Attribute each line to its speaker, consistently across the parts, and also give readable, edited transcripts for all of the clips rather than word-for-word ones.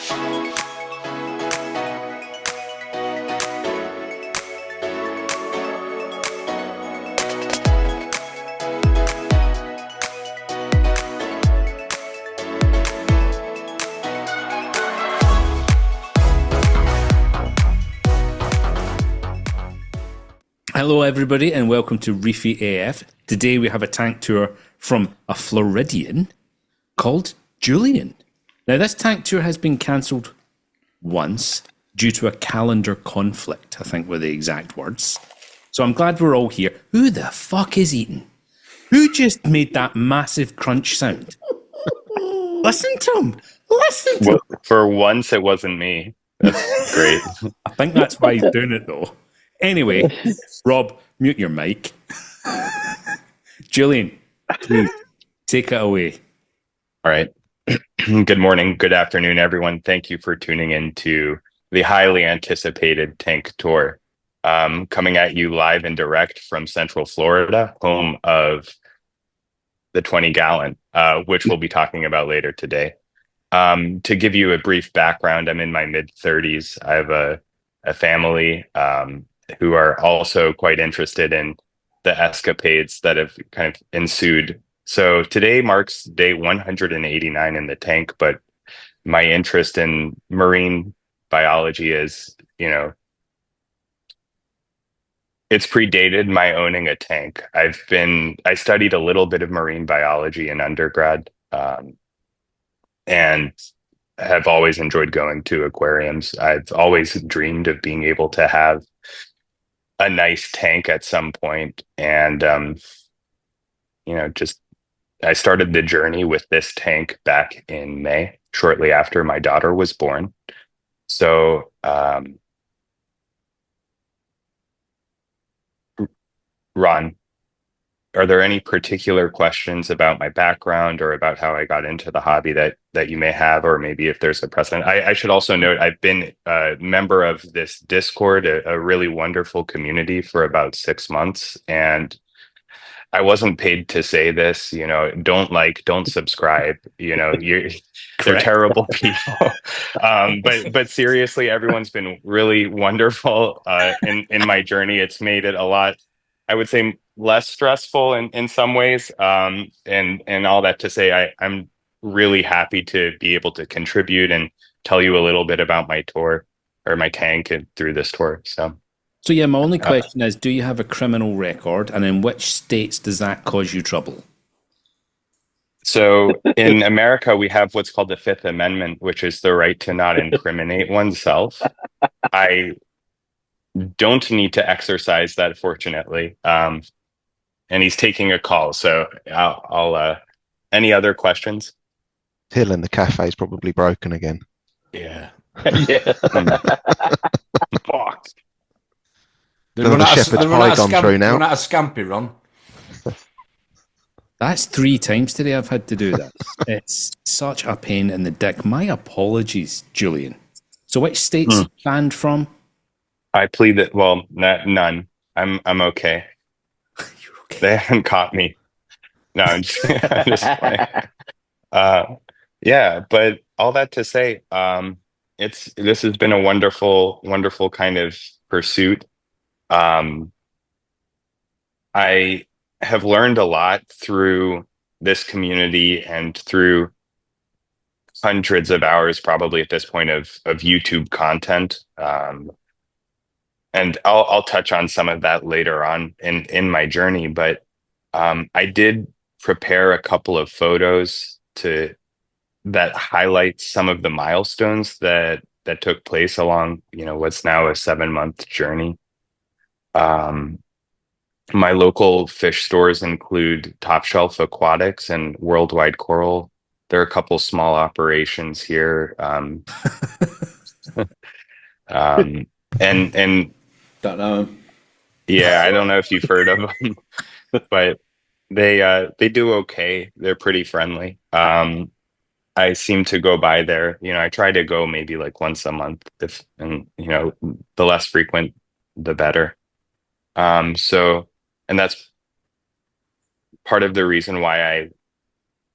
Speaker 1: Hello everybody and welcome to Reefy AF. Today we have a tank tour from a Floridian called Julian. Now this tank tour has been cancelled once due to a calendar conflict, I think were the exact words. So I'm glad we're all here. Who the fuck is eating? Who just made that massive crunch sound? Listen to him. Listen to him.
Speaker 2: For once it wasn't me. That's great.
Speaker 1: I think that's why he's doing it though. Anyway, Rob, mute your mic. Julian, please take it away.
Speaker 2: All right. Good morning, good afternoon, everyone. Thank you for tuning in to the highly anticipated tank tour. Coming at you live and direct from Central Florida, home of the 20-gallon, which we'll be talking about later today. To give you a brief background, I'm in my mid-30s. I have a family who are also quite interested in the escapades that have kind of ensued. So today marks day 189 in the tank, but my interest in marine biology is, it's predated my owning a tank. I studied a little bit of marine biology in undergrad, and have always enjoyed going to aquariums. I've always dreamed of being able to have a nice tank at some point. And, I started the journey with this tank back in May, shortly after my daughter was born. So, Ron, are there any particular questions about my background or about how I got into the hobby that you may have, or maybe if there's a precedent? I should also note I've been a member of this Discord, a really wonderful community, for about 6 months, and I wasn't paid to say this. Don't subscribe. They're terrible people. But seriously, everyone's been really wonderful in my journey. It's made it a lot, I would say, less stressful in some ways. And all that to say, I'm really happy to be able to contribute and tell you a little bit about my tour, or my tank, and through this tour.
Speaker 1: So yeah, my only question is, do you have a criminal record, and in which states does that cause you trouble?
Speaker 2: So in America, we have what's called the Fifth Amendment, which is the right to not incriminate oneself. I don't need to exercise that, fortunately. And he's taking a call, so I'll any other questions?
Speaker 3: Hill in the cafe is probably broken again.
Speaker 1: Yeah.
Speaker 4: Yeah.
Speaker 2: Fuck.
Speaker 4: They're run out of
Speaker 1: scampi, Ron. That's 3 times today I've had to do that. It's such a pain in the dick. My apologies, Julian. So which state's banned from?
Speaker 2: I plead that, well, none. I'm okay.
Speaker 1: You're okay.
Speaker 2: They haven't caught me. No, I'm just playing. Yeah, but all that to say, this has been a wonderful, wonderful kind of pursuit. I have learned a lot through this community and through hundreds of hours, probably at this point, of YouTube content. And I'll touch on some of that later on in my journey. But I did prepare a couple of photos that highlight some of the milestones that took place along, what's now a 7-month journey. My local fish stores include Top Shelf Aquatics and Worldwide Coral. There are a couple small operations here. And
Speaker 4: Don't know him.
Speaker 2: Yeah, I don't know if you've heard of them, but they do okay. They're pretty friendly. I seem to go by there. I try to go maybe like once a month, the less frequent, the better. And that's part of the reason why I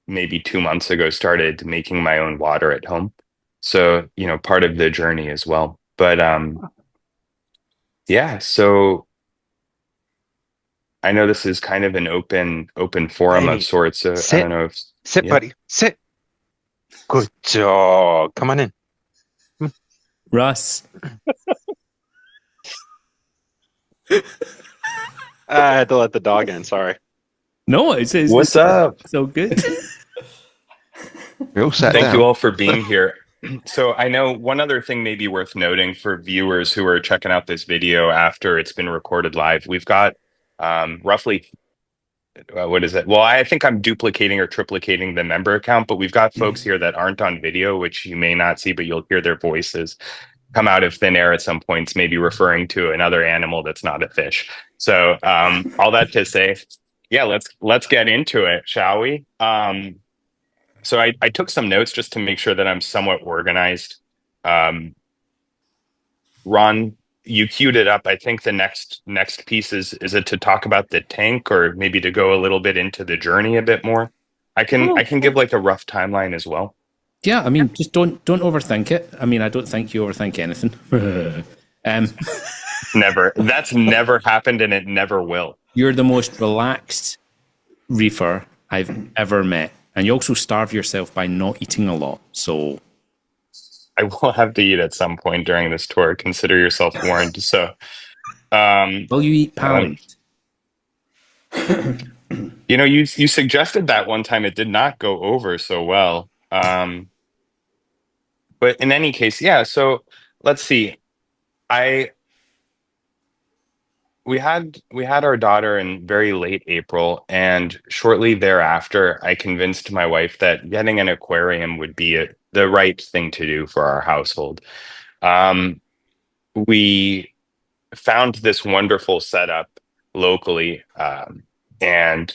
Speaker 2: maybe 2 months ago started making my own water at home. So, part of the journey as well. But yeah, so I know this is kind of an open forum of
Speaker 5: Hey,
Speaker 2: sorts. So I don't
Speaker 5: sit,
Speaker 2: know if,
Speaker 5: sit,
Speaker 2: yeah.
Speaker 5: buddy, sit. Good job. Come on in.
Speaker 1: Russ.
Speaker 5: I had to let the dog in. Sorry.
Speaker 1: No, it's
Speaker 2: What's up?
Speaker 1: so good.
Speaker 3: We're all sat
Speaker 2: Thank
Speaker 3: down.
Speaker 2: you all for being here. So I know one other thing may be worth noting for viewers who are checking out this video after it's been recorded live. We've got roughly, what is it? Well, I think I'm duplicating or triplicating the member account, but we've got folks here that aren't on video, which you may not see, but you'll hear their voices come out of thin air at some points, maybe referring to another animal that's not a fish. So all that to say, yeah, let's get into it, shall we? So I took some notes just to make sure that I'm somewhat organized. Ron, you queued it up. I think the next piece is it to talk about the tank or maybe to go a little bit into the journey a bit more? I can give like a rough timeline as well.
Speaker 1: Yeah, I mean, just don't overthink it. I mean, I don't think you overthink anything.
Speaker 2: Never. That's never happened and it never will.
Speaker 1: You're the most relaxed reefer I've ever met. And you also starve yourself by not eating a lot. So
Speaker 2: I will have to eat at some point during this tour. Consider yourself warned. So
Speaker 1: will you eat pallets?
Speaker 2: you suggested that one time. It did not go over so well. But in any case, yeah. So let's see. We had our daughter in very late April, and shortly thereafter, I convinced my wife that getting an aquarium would be the right thing to do for our household. We found this wonderful setup locally, and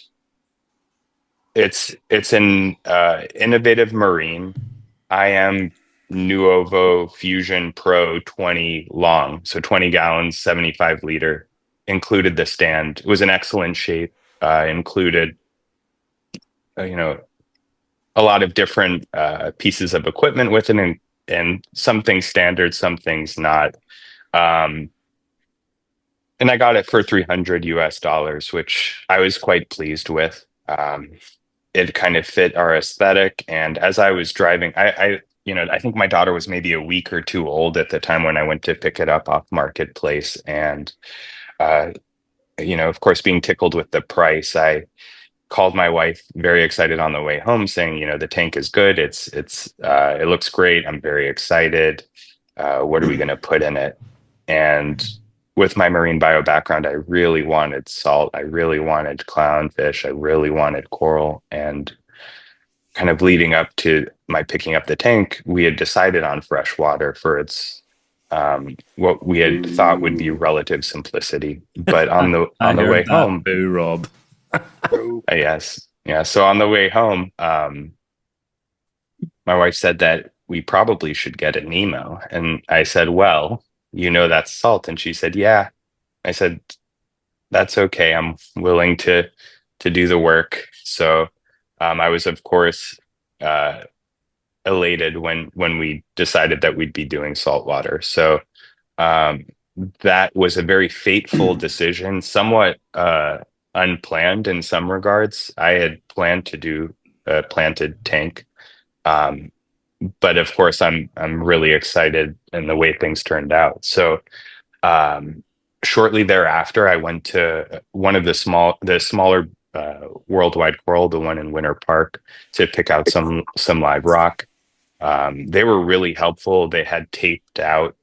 Speaker 2: it's an innovative marine. I am Nuovo Fusion Pro 20 long, so 20 gallons, 75 liter. Included the stand. It was an excellent shape. Included, a lot of different pieces of equipment with it, and some things standard, some things not. And I got it for $300, which I was quite pleased with. It kind of fit our aesthetic, and as I was driving, I think my daughter was maybe a week or two old at the time when I went to pick it up off Marketplace, and of course, being tickled with the price, I called my wife very excited on the way home saying, the tank is good. It looks great. I'm very excited. What are we going to put in it? And with my marine bio background, I really wanted salt. I really wanted clownfish. I really wanted coral. And kind of leading up to my picking up the tank, we had decided on freshwater for its what we had thought would be relative simplicity. But on the way home,
Speaker 1: boo, Rob.
Speaker 2: yes, yeah. So on the way home, my wife said that we probably should get a Nemo, and I said, "Well, that's salt," and she said, "Yeah." I said, "That's okay. I'm willing to do the work." So I was, of course, elated when we decided that we'd be doing saltwater. So that was a very fateful decision, somewhat unplanned in some regards. I had planned to do a planted tank, but of course, I'm really excited in the way things turned out. So shortly thereafter, I went to one of the smaller Worldwide Coral, the one in Winter Park, to pick out some live rock. They were really helpful. They had taped out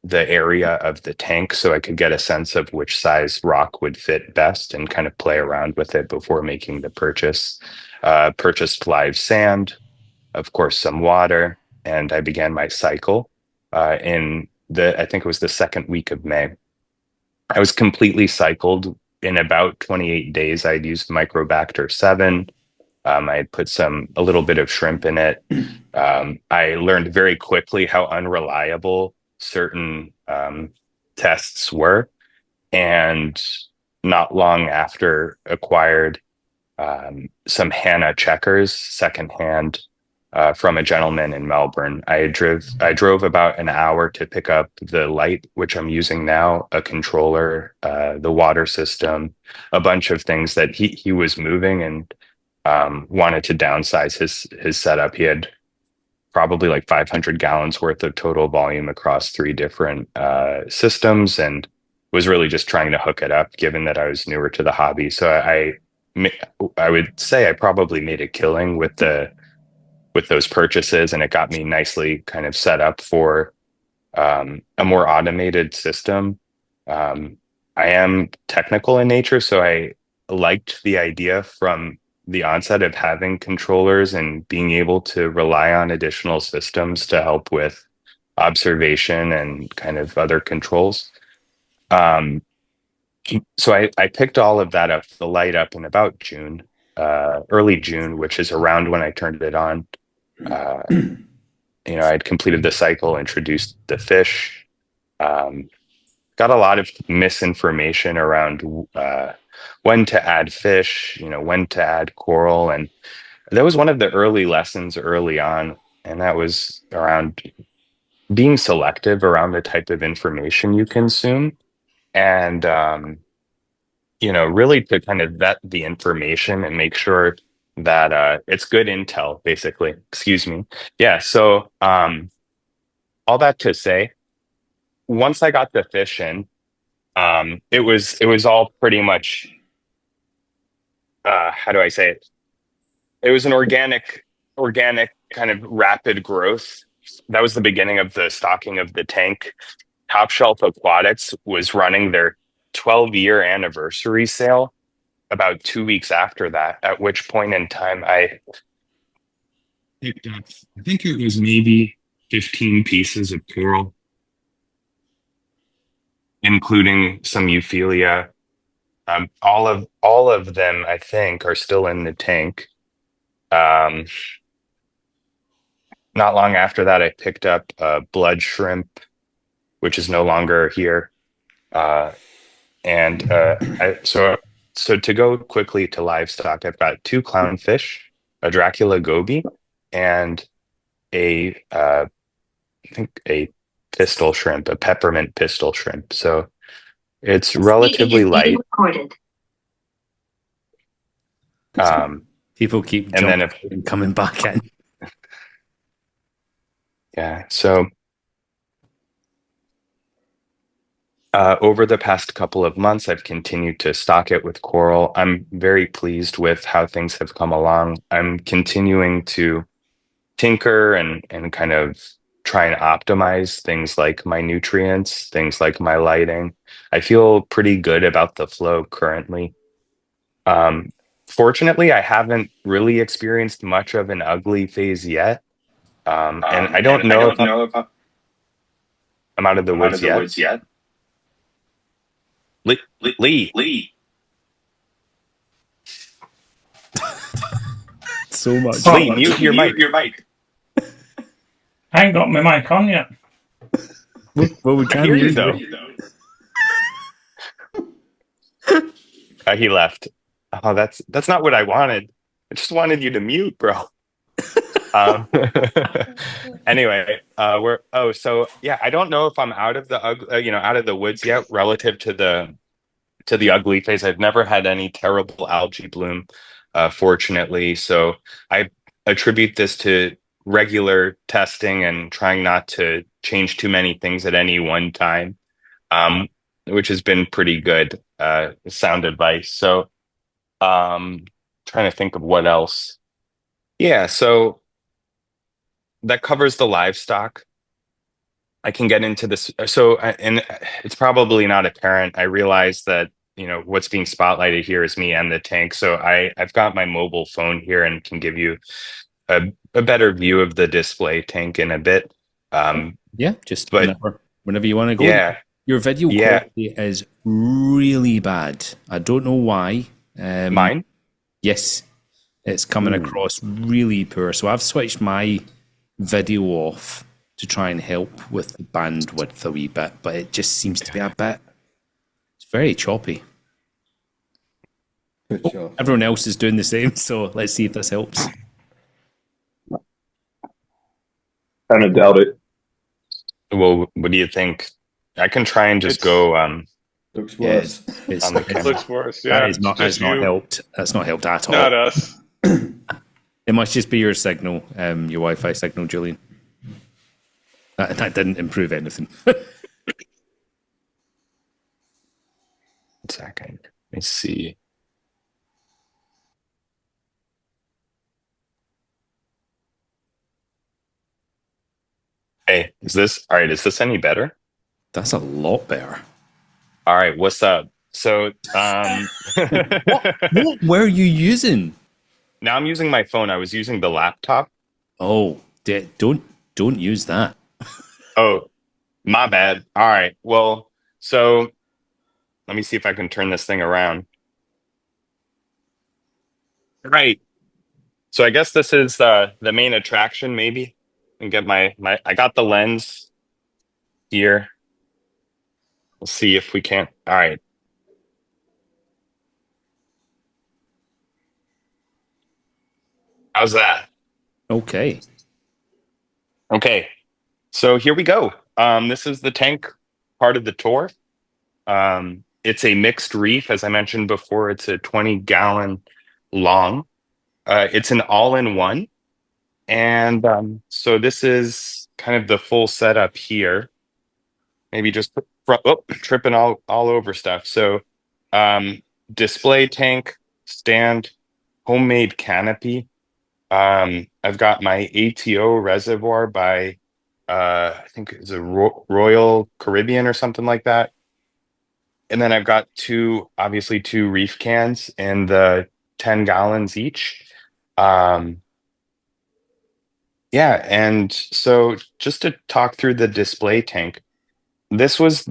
Speaker 2: the area of the tank so I could get a sense of which size rock would fit best and kind of play around with it before making the purchase. Purchased live sand, of course, some water, and I began my cycle in I think it was the second week of May. I was completely cycled in about 28 days. I'd used Microbacter 7. I had put a little bit of shrimp in it. I learned very quickly how unreliable certain tests were, and not long after acquired some Hannah checkers secondhand from a gentleman in Melbourne. I drove about an hour to pick up the light, which I'm using now, a controller, the water system, a bunch of things that he was moving and wanted to downsize his setup. He had probably like 500 gallons worth of total volume across 3 different systems, and was really just trying to hook it up, given that I was newer to the hobby. So I would say I probably made a killing with those purchases, and it got me nicely kind of set up for a more automated system. I am technical in nature, so I liked the idea from the onset of having controllers and being able to rely on additional systems to help with observation and kind of other controls. So I picked all of that up, the light up, in about June, early June, which is around when I turned it on. I'd completed the cycle, introduced the fish, got a lot of misinformation around when to add fish, when to add coral. And that was one of the early lessons early on. And that was around being selective around the type of information you consume. And, really to kind of vet the information and make sure that it's good intel, basically. Excuse me. Yeah. So all that to say, once I got the fish in, it was all pretty much, how do I say it? It was an organic kind of rapid growth. That was the beginning of the stocking of the tank. Top Shelf Aquatics was running their 12-year anniversary sale about 2 weeks after that, at which point in time I picked up, I think it was maybe 15 pieces of coral, including some Euphilia. All of them, I think, are still in the tank. Not long after that, I picked up blood shrimp, which is no longer here. So to go quickly to livestock, I've got 2 clownfish, a Dracula goby, and I think a pistol shrimp, a peppermint pistol shrimp. So it's relatively light.
Speaker 1: People keep jumping and coming back in.
Speaker 2: Yeah. So over the past couple of months, I've continued to stock it with coral. I'm very pleased with how things have come along. I'm continuing to tinker and kind of try and optimize things like my nutrients, things like my lighting. I feel pretty good about the flow currently. Fortunately, I haven't really experienced much of an ugly phase yet. And I don't know if I'm out of the woods yet. Lee.
Speaker 1: So much.
Speaker 2: Lee, mute your mic.
Speaker 6: I ain't got my mic on yet.
Speaker 1: Well, we can
Speaker 2: hear you
Speaker 1: though.
Speaker 2: He left. Oh, that's not what I wanted. I just wanted you to mute, bro. Anyway, I don't know if I'm out of the woods yet relative to the ugly phase. I've never had any terrible algae bloom, fortunately. So I attribute this to regular testing and trying not to change too many things at any one time, which has been pretty good, sound advice. So trying to think of what else. Yeah, so that covers the livestock. I can get into this. And it's probably not apparent. I realize that, what's being spotlighted here is me and the tank. So I've got my mobile phone here and can give you a better view of the display tank in a bit.
Speaker 1: Whenever you want to go.
Speaker 2: Yeah.
Speaker 1: Your video quality is really bad. I don't know why.
Speaker 2: Mine?
Speaker 1: Yes. It's coming across really poor. So I've switched my video off to try and help with the bandwidth a wee bit, but it just seems to be a bit. It's very choppy.
Speaker 4: Good job.
Speaker 1: Everyone else is doing the same, so let's see if this helps.
Speaker 4: Kind of doubt it.
Speaker 2: Well, what do you think? I can try and just
Speaker 5: It's-
Speaker 2: go
Speaker 4: Looks
Speaker 1: Yeah,
Speaker 4: worse.
Speaker 1: it's,
Speaker 2: on the
Speaker 5: It
Speaker 2: camera.
Speaker 5: looks worse. Yeah,
Speaker 1: that is not,
Speaker 5: it's just
Speaker 1: that's not
Speaker 5: you,
Speaker 1: helped. That's not helped at all.
Speaker 5: not us.
Speaker 1: It must just be your signal, your Wi-Fi signal, Julian. That didn't improve anything.
Speaker 2: 1 second. Let me see. Hey, is this all right? Is this any better?
Speaker 1: That's a lot better.
Speaker 2: All right, what's up? So,
Speaker 1: What were you using?
Speaker 2: now I'm using my phone. I was using the laptop.
Speaker 1: Oh, don't use that.
Speaker 2: Oh, my bad. All right. Well, so let me see if I can turn this thing around. Right. So I guess this is the main attraction, maybe. And get my I got the lens here. We'll see if we can't. All right. How's that?
Speaker 1: Okay.
Speaker 2: Okay. So here we go. This is the tank part of the tour. It's a mixed reef, as I mentioned before. It's a 20-gallon long. It's an all-in-one. And so this is kind of the full setup here. Maybe just tripping all over stuff. So display tank, stand, homemade canopy. I've got my ATO reservoir by I think it's a Royal Caribbean or something like that. And then I've got obviously two reef cans and the 10 gallons each. Yeah, and so just to talk through the display tank, this was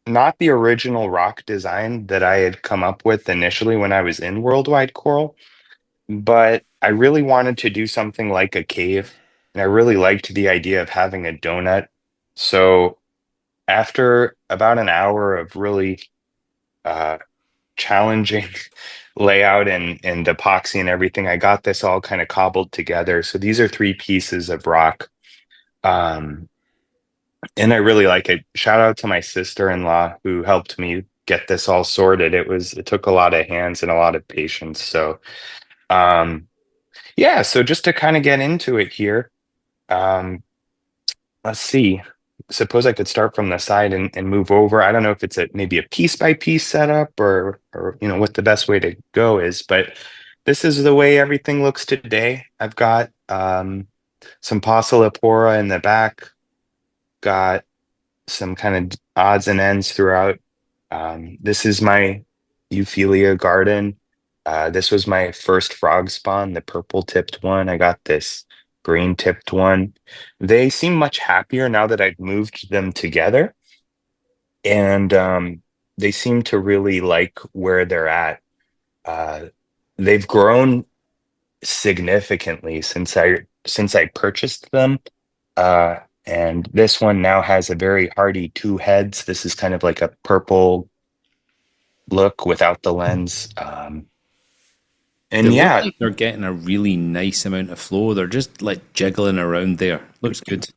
Speaker 2: not the original rock design that I had come up with initially when I was in Worldwide Coral, but I really wanted to do something like a cave, and I really liked the idea of having a donut. So after about an hour of really challenging layout and epoxy and everything, I got this all kind of cobbled together. So these are 3 pieces of rock. And I really like it. Shout out to my sister-in-law who helped me get this all sorted. It took a lot of hands and a lot of patience. So yeah, so just to kind of get into it here, um, let's see. Suppose I could start from the side and move over. I don't know if it's maybe a piece by piece setup or what the best way to go is, but this is the way everything looks today. I've got some Poecilipora in the back, got some kind of odds and ends throughout. This is my Euphelia garden. This was my first frog spawn, the purple tipped one. I got this green tipped one. They seem much happier now that I've moved them together. And they seem to really like where they're at. They've grown significantly since I purchased them. And this one now has a very hardy 2 heads. This is kind of like a purple look without the lens. And
Speaker 1: They
Speaker 2: yeah,
Speaker 1: look like they're getting a really nice amount of flow. They're just like jiggling around there. Looks good.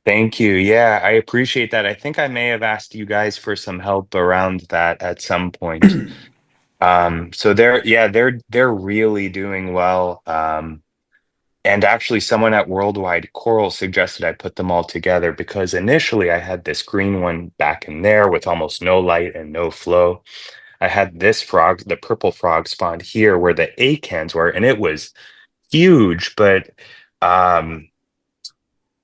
Speaker 2: thank you. Yeah, I appreciate that. I think I may have asked you guys for some help around that at some point. So they're really doing well. And actually, someone at Worldwide Coral suggested I put them all together because initially I had this green one back in there with almost no light and no flow. I had this frog, the purple frog spawned here where the acans were, and it was huge, but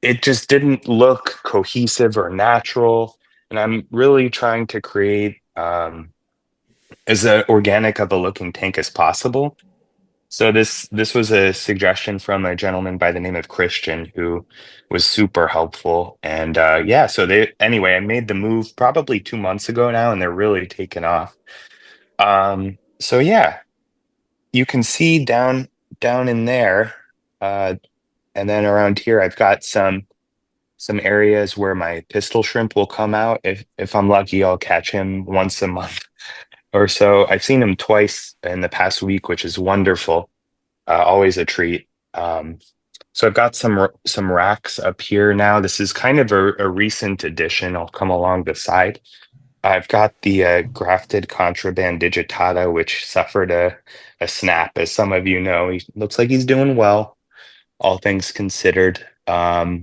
Speaker 2: it just didn't look cohesive or natural. And I'm really trying to create as organic of a looking tank as possible. So this was a suggestion from a gentleman by the name of Christian who was super helpful. And yeah, so I made the move probably 2 months ago now, and they're really taking off. So yeah, you can see down in there, and then around here, I've got some areas where my pistol shrimp will come out. If I'm lucky, I'll catch him once a month or so. I've seen him twice in the past week, which is wonderful. Always a treat. So I've got some racks up here now. This is kind of a recent addition. I'll come along the side. I've got the grafted contraband digitata, which suffered a snap, as some of you know. He looks like he's doing well, all things considered. Got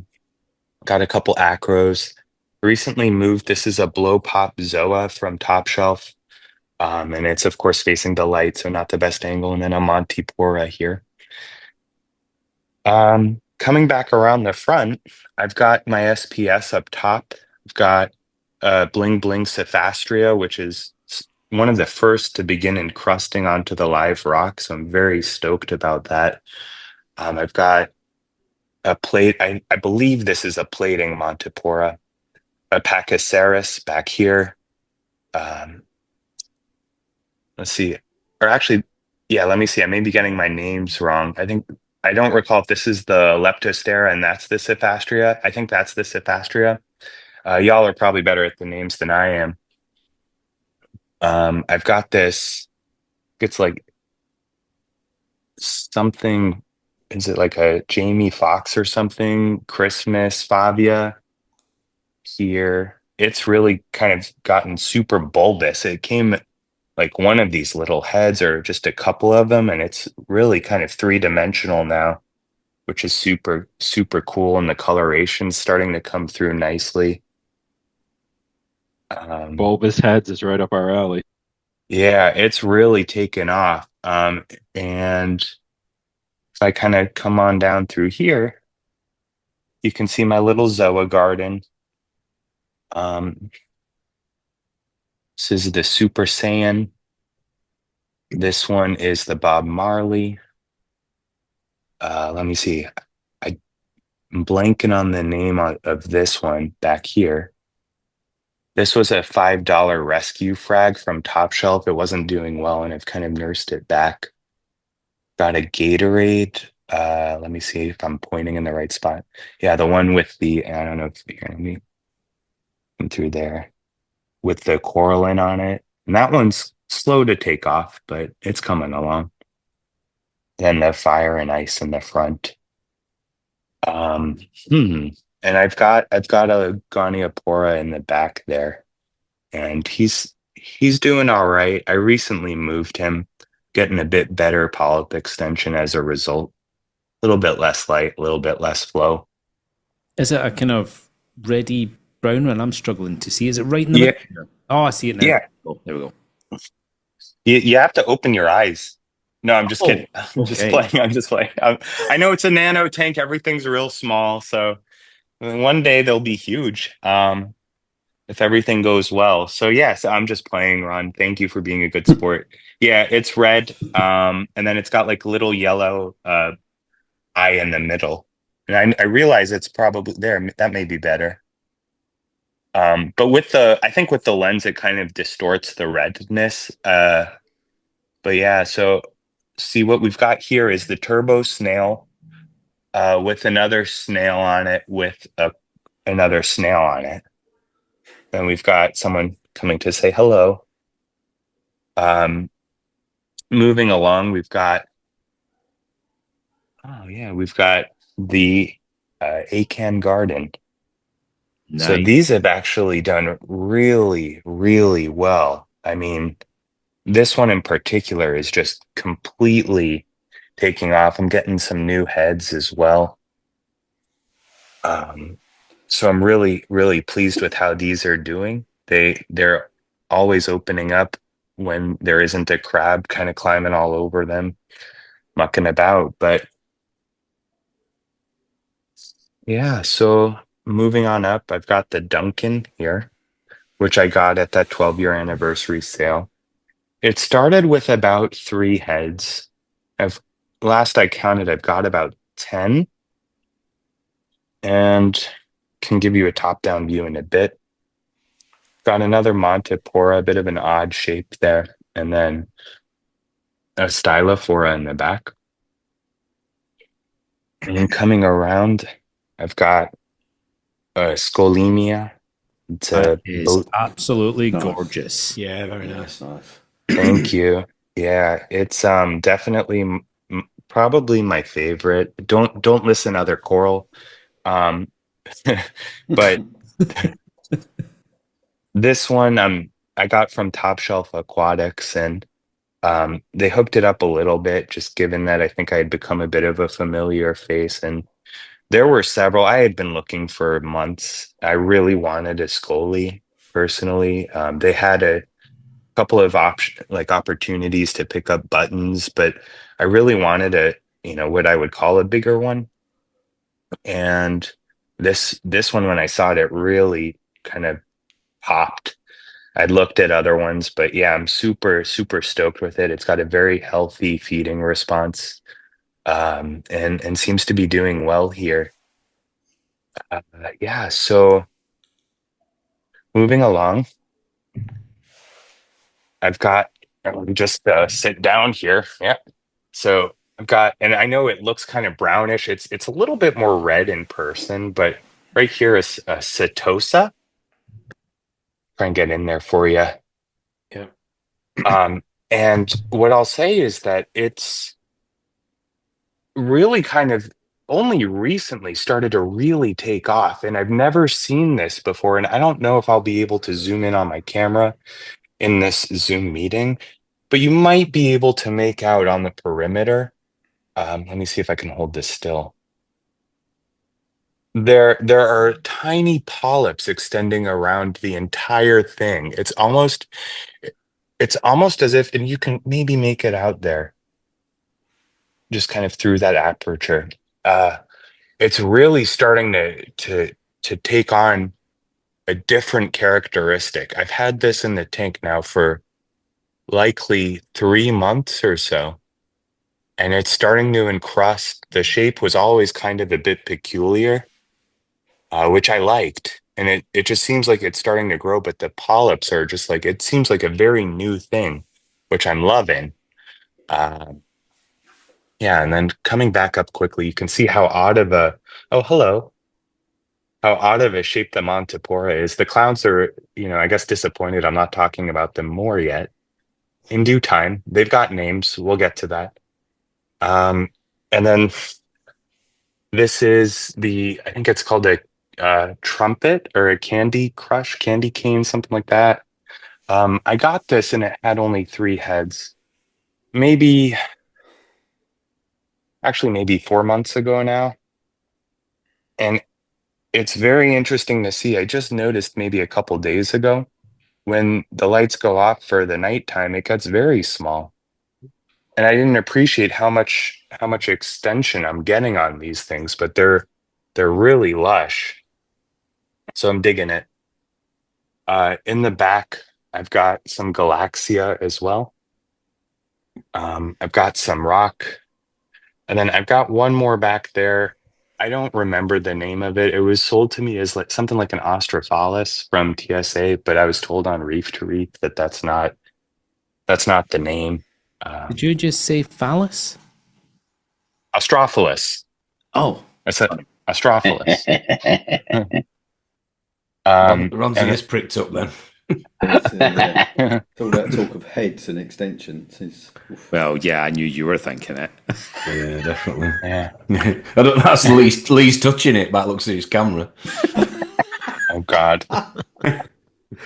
Speaker 2: a couple acros. Recently moved. This is a blow pop Zoa from Top Shelf. And it's of course facing the light, so not the best angle. And then a Montipora here. Coming back around the front, I've got my SPS up top. I've got Bling Bling Cephastria, which is one of the first to begin encrusting onto the live rock. So I'm very stoked about that. I've got a plate. I believe this is a plating Montipora. A Pachyceras back here. Let's see. Or actually, yeah, let me see. I may be getting my names wrong. I don't recall if this is the Leptostera and that's the Cephastria. I think that's the Cephastria. Y'all are probably better at the names than I am. I've got this. It's like something. Is it like a Jamie Foxx or something? Christmas Favia here. It's really kind of gotten super bulbous. It came like one of these little heads or just a couple of them, and it's really kind of three-dimensional now, which is super, super cool. And the coloration's starting to come through nicely.
Speaker 7: Bulbous heads is right up our alley.
Speaker 2: Yeah, it's really taken off. And if I kind of come on down through here, you can see my little Zoa garden. This is the Super Saiyan. This one is the Bob Marley. Let me see. I'm blanking on the name of this one back here. This was a $5 rescue frag from Top Shelf. It wasn't doing well, and I've kind of nursed it back. Got a Gatorade. Let me see if I'm pointing in the right spot. Yeah, the one with the, I don't know if you're hearing me. Come through there with the coralline on it. And that one's slow to take off, but it's coming along. Then the fire and ice in the front. And I've got a Goniopora in the back there, and he's doing all right. I recently moved him, getting a bit better polyp extension as a result. A little bit less light, a little bit less flow.
Speaker 1: Is it a kind of reddy brown one? I'm struggling to see. Is it right in the middle? Oh, I see it now.
Speaker 2: Yeah.
Speaker 1: Oh, there we go.
Speaker 2: You have to open your eyes. No, I'm just kidding. I'm just playing. I'm just playing. I know it's a nano tank. Everything's real small. So one day they'll be huge if everything goes well. So yes, I'm just playing, Ron. Thank you for being a good sport. Yeah, it's red. And then it's got like a little yellow eye in the middle. And I realize it's probably there. That may be better. But I think with the lens, it kind of distorts the redness. But yeah, so see what we've got here is the turbo snail with another snail on it with another snail on it. And we've got someone coming to say hello. Moving along, we've got the Acan Garden. Nice. So these have actually done really, really well. I mean, this one in particular is just completely taking off. I'm getting some new heads as well. So I'm really, really pleased with how these are doing. They're always opening up when there isn't a crab kind of climbing all over them, mucking about. But yeah, so moving on up, I've got the Duncan here, which I got at that 12-year anniversary sale. It started with about 3 heads. Last I counted, I've got about 10. And can give you a top-down view in a bit. Got another Montipora, a bit of an odd shape there, and then a Stylophora in the back. And coming around, I've got a Scolemia.
Speaker 1: That is absolutely gorgeous.
Speaker 4: Yeah, very nice.
Speaker 2: Thank you. Yeah, it's definitely probably my favorite. Don't listen, other coral. Um, but this one I got from Top Shelf Aquatics, and they hooked it up a little bit, just given that I think I had become a bit of a familiar face. And there were several I had been looking for months. I really wanted a Scully personally. They had a couple of opportunities to pick up buttons, but I really wanted what I would call a bigger one. And this one, when I saw it, it really kind of popped. I'd looked at other ones, but yeah, I'm super, super stoked with it. It's got a very healthy feeding response, and seems to be doing well here. Yeah, so moving along, I've got just sit down here. Yeah. So I've got, and I know it looks kind of brownish. It's a little bit more red in person, but right here is a Setosa. Try and get in there for you.
Speaker 4: Yeah.
Speaker 2: And what I'll say is that it's really kind of only recently started to really take off, and I've never seen this before. And I don't know if I'll be able to zoom in on my camera in this Zoom meeting, but you might be able to make out on the perimeter. Let me see if I can hold this still. There are tiny polyps extending around the entire thing. It's almost as if, and you can maybe make it out there, just kind of through that aperture. It's really starting to take on a different characteristic. I've had this in the tank now for likely 3 months or so, and it's starting to encrust. The shape was always kind of a bit peculiar, which I liked. And it just seems like it's starting to grow, but the polyps are just like, it seems like a very new thing, which I'm loving. Yeah, and then coming back up quickly, you can see how odd of a, oh, hello, how odd of a shape the Montipora is. The clowns are, I guess disappointed I'm not talking about them more yet. In due time, they've got names. We'll get to that. And then this is I think it's called a trumpet or a candy cane, something like that. I got this and it had only 3 heads. Maybe 4 months ago now. And it's very interesting to see. I just noticed maybe a couple days ago when the lights go off for the nighttime, it gets very small. And I didn't appreciate how much extension I'm getting on these things, but they're really lush. So I'm digging it. In the back, I've got some Galaxia as well. I've got some rock. And then I've got one more back there. I don't remember the name of it. It was sold to me as like something like an Ostrophalus from TSA, but I was told on Reef to Reef that that's not the name.
Speaker 1: Did you just say phallus?
Speaker 2: Ostrophalus.
Speaker 1: Oh,
Speaker 2: I said Ostrophalus.
Speaker 4: Ron's
Speaker 2: and
Speaker 4: ears pricked up then.
Speaker 5: Yeah. All that talk of heads and extensions is.
Speaker 1: well, yeah, I knew you were thinking it.
Speaker 4: Yeah, definitely.
Speaker 2: Yeah.
Speaker 4: I don't. That's Lee's touching it. But looks at his camera.
Speaker 2: Oh God.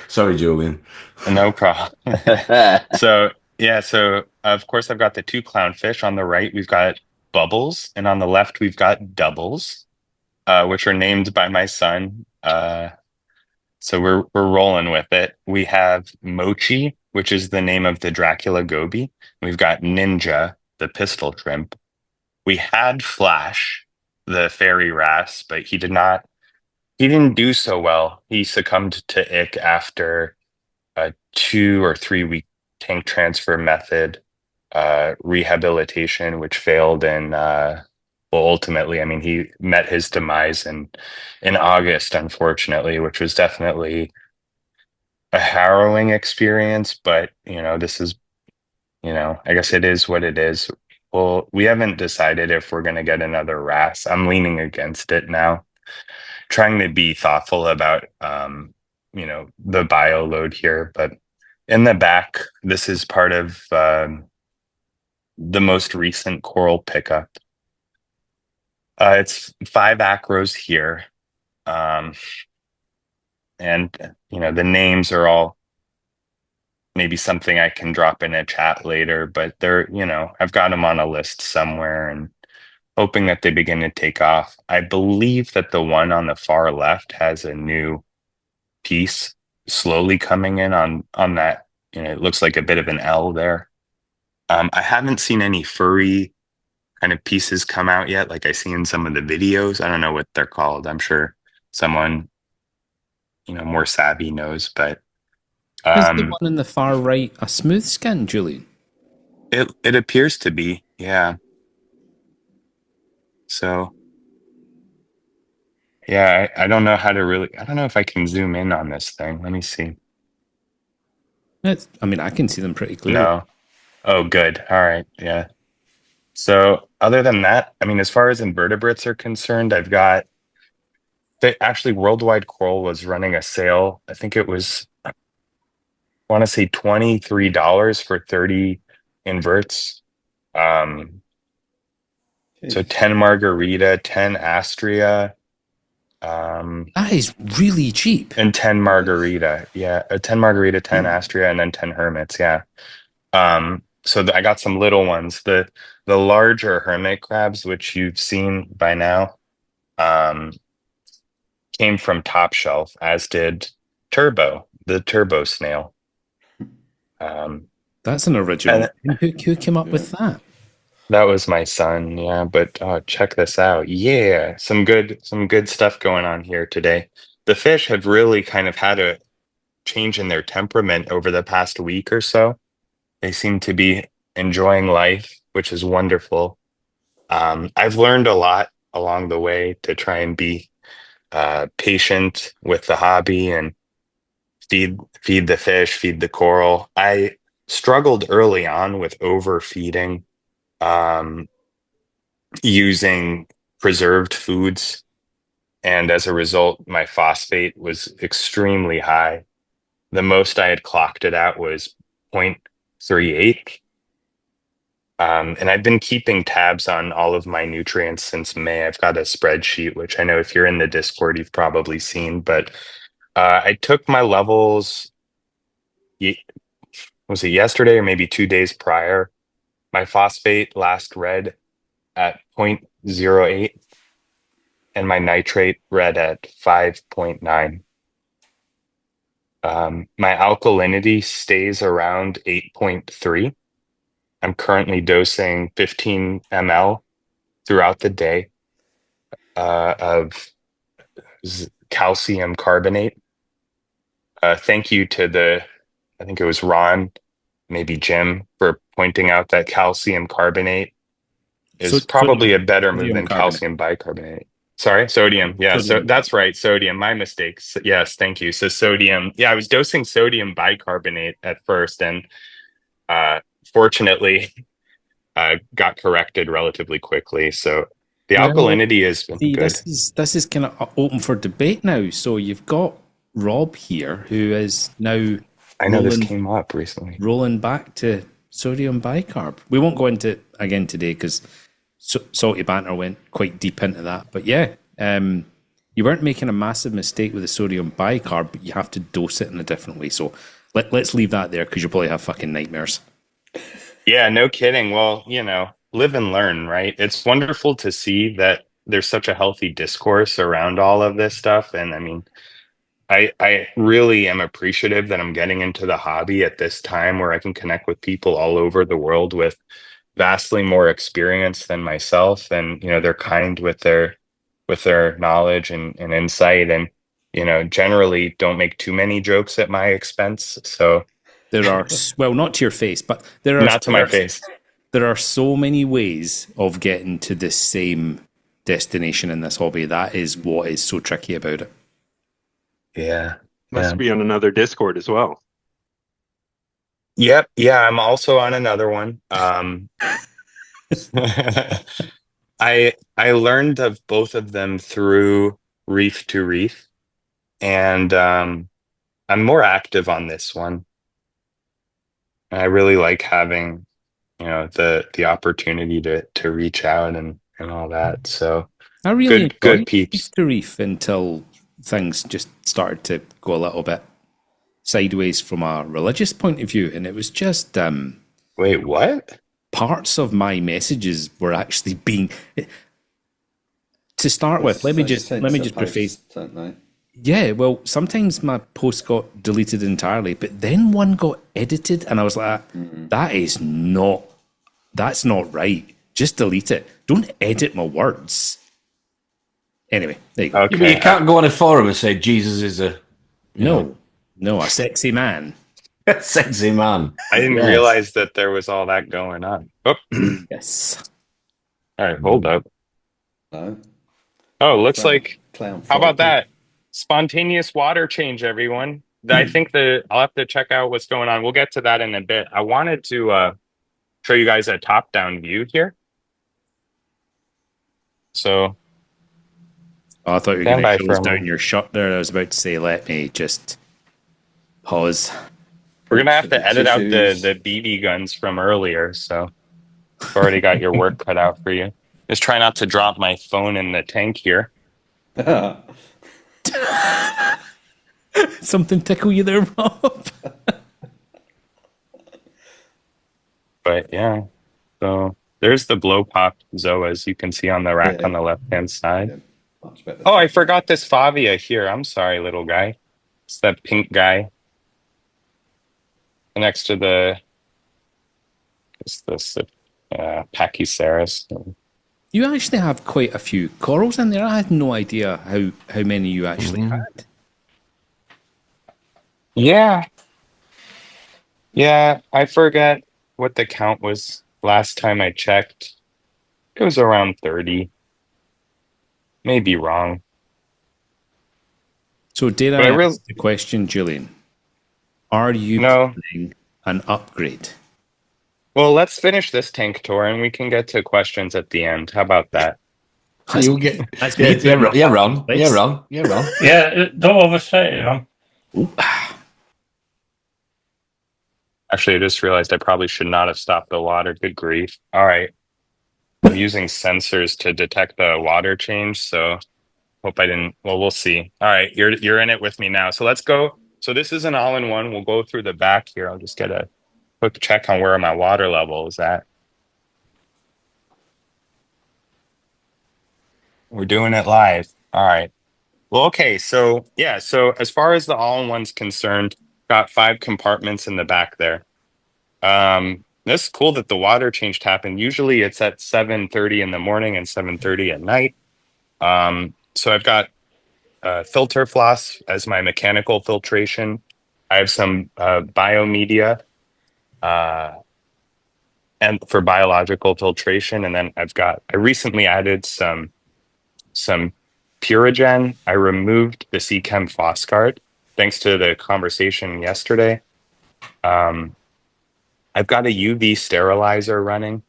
Speaker 4: Sorry, Julian.
Speaker 2: No problem. So of course I've got the 2 clownfish. On the right, we've got Bubbles, and on the left, we've got Doubles, which are named by my son. So we're rolling with it. We have Mochi, which is the name of the Dracula goby. We've got Ninja, the pistol shrimp. We had Flash, the fairy wrasse, but he didn't do so well. He succumbed to ick after a 2 or 3 week tank transfer method rehabilitation, which failed in ultimately, I mean, he met his demise in August, unfortunately, which was definitely a harrowing experience. But this is, I guess it is what it is. Well, we haven't decided if we're going to get another wrasse. I'm leaning against it now, trying to be thoughtful about the bio load here. But in the back, this is part of the most recent coral pickup. It's 5 acros here. And the names are all maybe something I can drop in a chat later, but they're, I've got them on a list somewhere and hoping that they begin to take off. I believe that the one on the far left has a new piece slowly coming in on that. It looks like a bit of an L there. I haven't seen any furry kind of pieces come out yet, like I see in some of the videos. I don't know what they're called. I'm sure someone more savvy knows, but
Speaker 1: Is the one on the far right a smooth skin, Julian?
Speaker 2: it appears to be, yeah. So yeah, I don't know how to I don't know if I can zoom in on this thing. Let me see.
Speaker 1: I can see them pretty clearly.
Speaker 2: No. Oh, good. All right. Yeah. So other than that, as far as invertebrates are concerned, I've got actually Worldwide Coral was running a sale. I think it was, I want to say $23 for 30 inverts. So 10 margarita, 10 astrea.
Speaker 1: That is really cheap.
Speaker 2: And 10 margarita. Yeah. 10 margarita, 10 astrea, and then 10 hermits. Yeah. So I got some little ones. The larger hermit crabs, which you've seen by now, came from Top Shelf, as did Turbo, the turbo snail.
Speaker 1: That's an original. Who came up with that?
Speaker 2: That was my son, yeah. But check this out. Yeah, some good stuff going on here today. The fish have really kind of had a change in their temperament over the past week or so. They seem to be enjoying life, which is wonderful. I've learned a lot along the way to try and be patient with the hobby and feed the fish, feed the coral. I struggled early on with overfeeding, using preserved foods, and as a result, my phosphate was extremely high. The most I had clocked it at was 0.38. And I've been keeping tabs on all of my nutrients since May. I've got a spreadsheet, which I know if you're in the Discord, you've probably seen, but I took my levels, was it yesterday or maybe 2 days prior? My phosphate last read at 0.08 and my nitrate read at 5.9. My alkalinity stays around 8.3. I'm currently dosing 15 ml throughout the day of calcium carbonate. Thank you to I think it was Ron, maybe Jim, for pointing out that calcium carbonate is probably a better move than calcium bicarbonate. Sorry, sodium. Yeah, so that's right. Sodium. My mistake. Yes, thank you. So sodium. Yeah, I was dosing sodium bicarbonate at first, and fortunately, got corrected relatively quickly. So the alkalinity is good.
Speaker 1: This is kind of open for debate now. So you've got Rob here, who is now.
Speaker 2: I know this came up recently.
Speaker 1: Rolling back to sodium bicarb. We won't go into it again today because Salty Banter went quite deep into that. But yeah, you weren't making a massive mistake with the sodium bicarb, but you have to dose it in a different way. So let's leave that there because you'll probably have fucking nightmares.
Speaker 2: Yeah, no kidding. Well, live and learn, right? It's wonderful to see that there's such a healthy discourse around all of this stuff. And I really am appreciative that I'm getting into the hobby at this time where I can connect with people all over the world with vastly more experience than myself. And, they're kind with their knowledge and insight, and, generally don't make too many jokes at my expense. So
Speaker 1: there are, well, not to your face, but there are
Speaker 2: not to my face.
Speaker 1: There are so many ways of getting to the same destination in this hobby. That is what is so tricky about it.
Speaker 2: Yeah.
Speaker 7: Must be on another Discord as well.
Speaker 2: Yep. Yeah, I'm also on another one. I learned of both of them through Reef to Reef, and I'm more active on this one. I really like having the opportunity to reach out and all that. So
Speaker 1: I really
Speaker 2: good
Speaker 1: enjoyed
Speaker 2: peeps.
Speaker 1: the Reef until things just started to go a little bit sideways from a religious point of view, and it was just
Speaker 2: Wait, what?
Speaker 1: parts of my messages were actually being. To start with, let me just preface.
Speaker 5: Don't they?
Speaker 1: Yeah, well, sometimes my post got deleted entirely, but then one got edited, and I was like, that's not right. Just delete it. Don't edit my words. Anyway, there you go.
Speaker 2: Okay.
Speaker 4: You can't go on a forum and say Jesus is a
Speaker 1: No, a sexy man.
Speaker 4: sexy man.
Speaker 2: I didn't
Speaker 1: Yes.
Speaker 2: realize that there was all that going on. Oh,
Speaker 1: Yes.
Speaker 2: all right, hold up.
Speaker 5: No.
Speaker 2: Oh, looks like.
Speaker 5: Clown.
Speaker 2: How about that? Spontaneous water change, everyone. I think I'll have to check out what's going on. We'll get to that in a bit. I wanted to show you guys a top-down view here. So,
Speaker 1: Oh, I thought you were
Speaker 2: stand
Speaker 1: going
Speaker 2: by
Speaker 1: to
Speaker 2: for a
Speaker 1: close down
Speaker 2: moment.
Speaker 1: your shot there. I was about to say, let me just pause.
Speaker 2: We're gonna have to edit out
Speaker 5: Tissues.
Speaker 2: the BB guns from earlier. So, I've already got your work cut out for you. Just try not to drop my phone in the tank here.
Speaker 1: Something tickle you there, Rob?
Speaker 2: But yeah, so there's the blow pop Zoas you can see on the rack on the left-hand side.
Speaker 5: Yeah, much better.
Speaker 2: Oh, I forgot this Favia here. I'm sorry, little guy. It's that pink guy next to this Pachyceras.
Speaker 1: You actually have quite a few corals in there. I had no idea how many you actually had.
Speaker 2: Yeah. Yeah, I forget what the count was last time I checked. It was around 30. Maybe wrong.
Speaker 1: So did
Speaker 2: But
Speaker 1: I ask the question, Julian? Are you planning an upgrade?
Speaker 2: Well, let's finish this tank tour and we can get to questions at the end. How about that?
Speaker 4: You'll get.
Speaker 1: That's
Speaker 4: Yeah,
Speaker 1: me.
Speaker 4: Ron.
Speaker 6: Yeah, don't overstate it, Ron.
Speaker 2: Actually, I just realized I probably should not have stopped the water. Good grief. All right. I'm using sensors to detect the water change, so hope I didn't. Well, we'll see. All right, you're in it with me now. So let's go. So this is an all-in-one. We'll go through the back here. I'll just get a quick check on where my water level is at. We're doing it live. All right. Well, okay. So yeah. So as far as the all-in-one's concerned, got 5 compartments in the back there. It's cool that the water change happened. Usually it's at 7:30 in the morning and 7:30 at night. So I've got filter floss as my mechanical filtration. I have some biomedia and for biological filtration, and then I recently added some Purigen. I removed the Chem Phoscard thanks to the conversation yesterday. I've got a UV sterilizer running,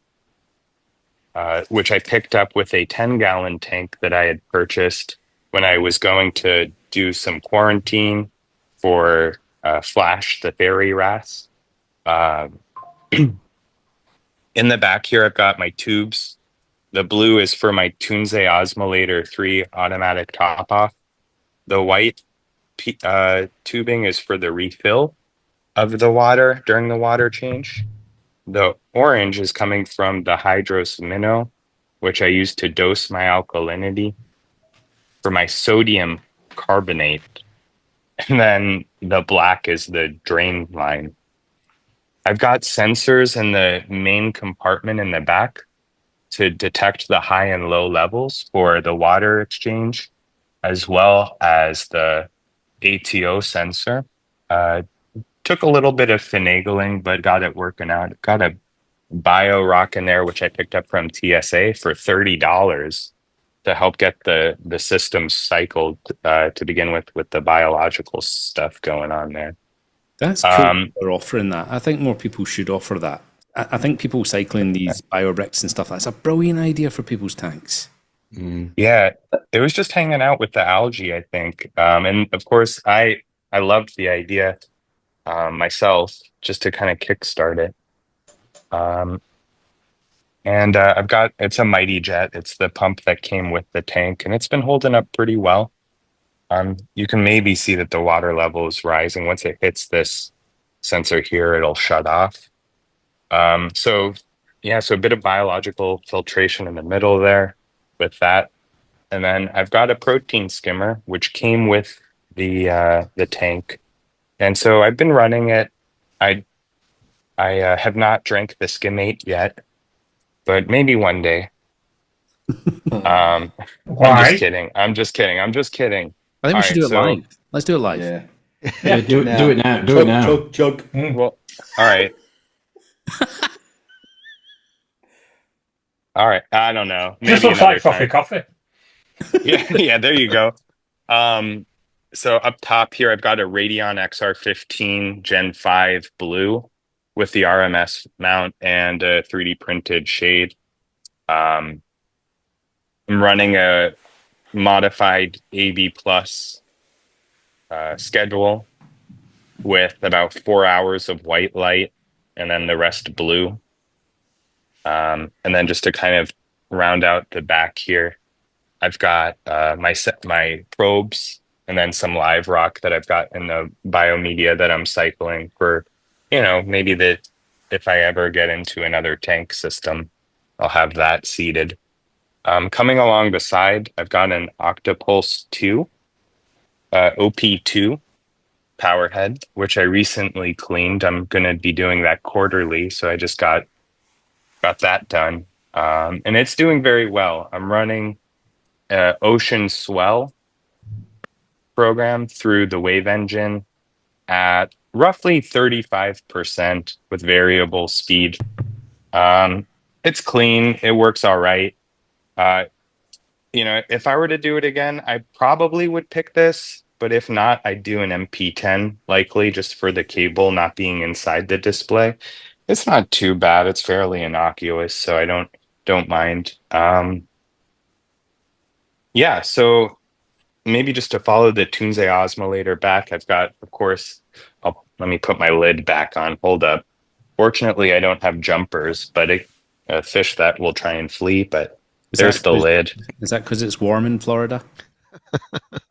Speaker 2: which I picked up with a 10-gallon tank that I had purchased when I was going to do some quarantine for Flash, the fairy wrasse. In the back here, I've got my tubes. The blue is for my Tunze Osmolator 3 automatic top-off. The white tubing is for the refill of the water during the water change. The orange is coming from the Hydros Minnow, which I use to dose my alkalinity for my sodium carbonate. And then the black is the drain line. I've got sensors in the main compartment in the back to detect the high and low levels for the water exchange, as well as the ATO sensor. Took a little bit of finagling, but got it working out. Got a bio rock in there, which I picked up from TSA for $30 to help get the system cycled to begin with the biological stuff going on there.
Speaker 1: That's cool. They're offering that. I think more people should offer that. I think people cycling these biobricks and stuff, that's a brilliant idea for people's tanks.
Speaker 2: Yeah, it was just hanging out with the algae, I think. And of course, I loved the idea myself, just to kind of kickstart it. And it's a Mighty Jet. It's the pump that came with the tank, and it's been holding up pretty well. You can maybe see that the water level is rising. Once it hits this sensor here, it'll shut off. So a bit of biological filtration in the middle there with that. And then I've got a protein skimmer, which came with the tank. And so I've been running it. I have not drank the skimmate yet, but maybe one day. I'm just kidding. I'm just kidding.
Speaker 1: I think we should do it live. Let's do it live.
Speaker 5: Yeah.
Speaker 4: Yeah, do it now. Do it now.
Speaker 5: Chug.
Speaker 2: Well, all right. All right. I don't know.
Speaker 6: This
Speaker 2: Maybe
Speaker 6: looks like
Speaker 2: another
Speaker 6: coffee.
Speaker 2: yeah, there you go. So up top here, I've got a Radeon XR15 Gen 5 Blue with the RMS mount and a 3D printed shade. I'm running a modified AB Plus schedule with about 4 hours of white light and then the rest blue. And then just to kind of round out the back here, I've got my probes and then some live rock that I've got in the biomedia that I'm cycling for, maybe if I ever get into another tank system, I'll have that seated. Coming along the side, I've got an Octopulse 2, OP2 power head, which I recently cleaned. I'm going to be doing that quarterly, so I just got that done. And it's doing very well. I'm running Ocean Swell program through the Wave Engine at roughly 35% with variable speed. It's clean. It works all right. If I were to do it again, I probably would pick this, but if not, I'd do an MP10 likely just for the cable not being inside the display. It's not too bad. It's fairly innocuous, so I don't mind. So maybe just to follow the Tunze osmolator back, I've got, of course, let me put my lid back on. Hold up. Fortunately, I don't have jumpers, but a fish that will try and flee, but there's the lid.
Speaker 1: Is that because it's warm in Florida?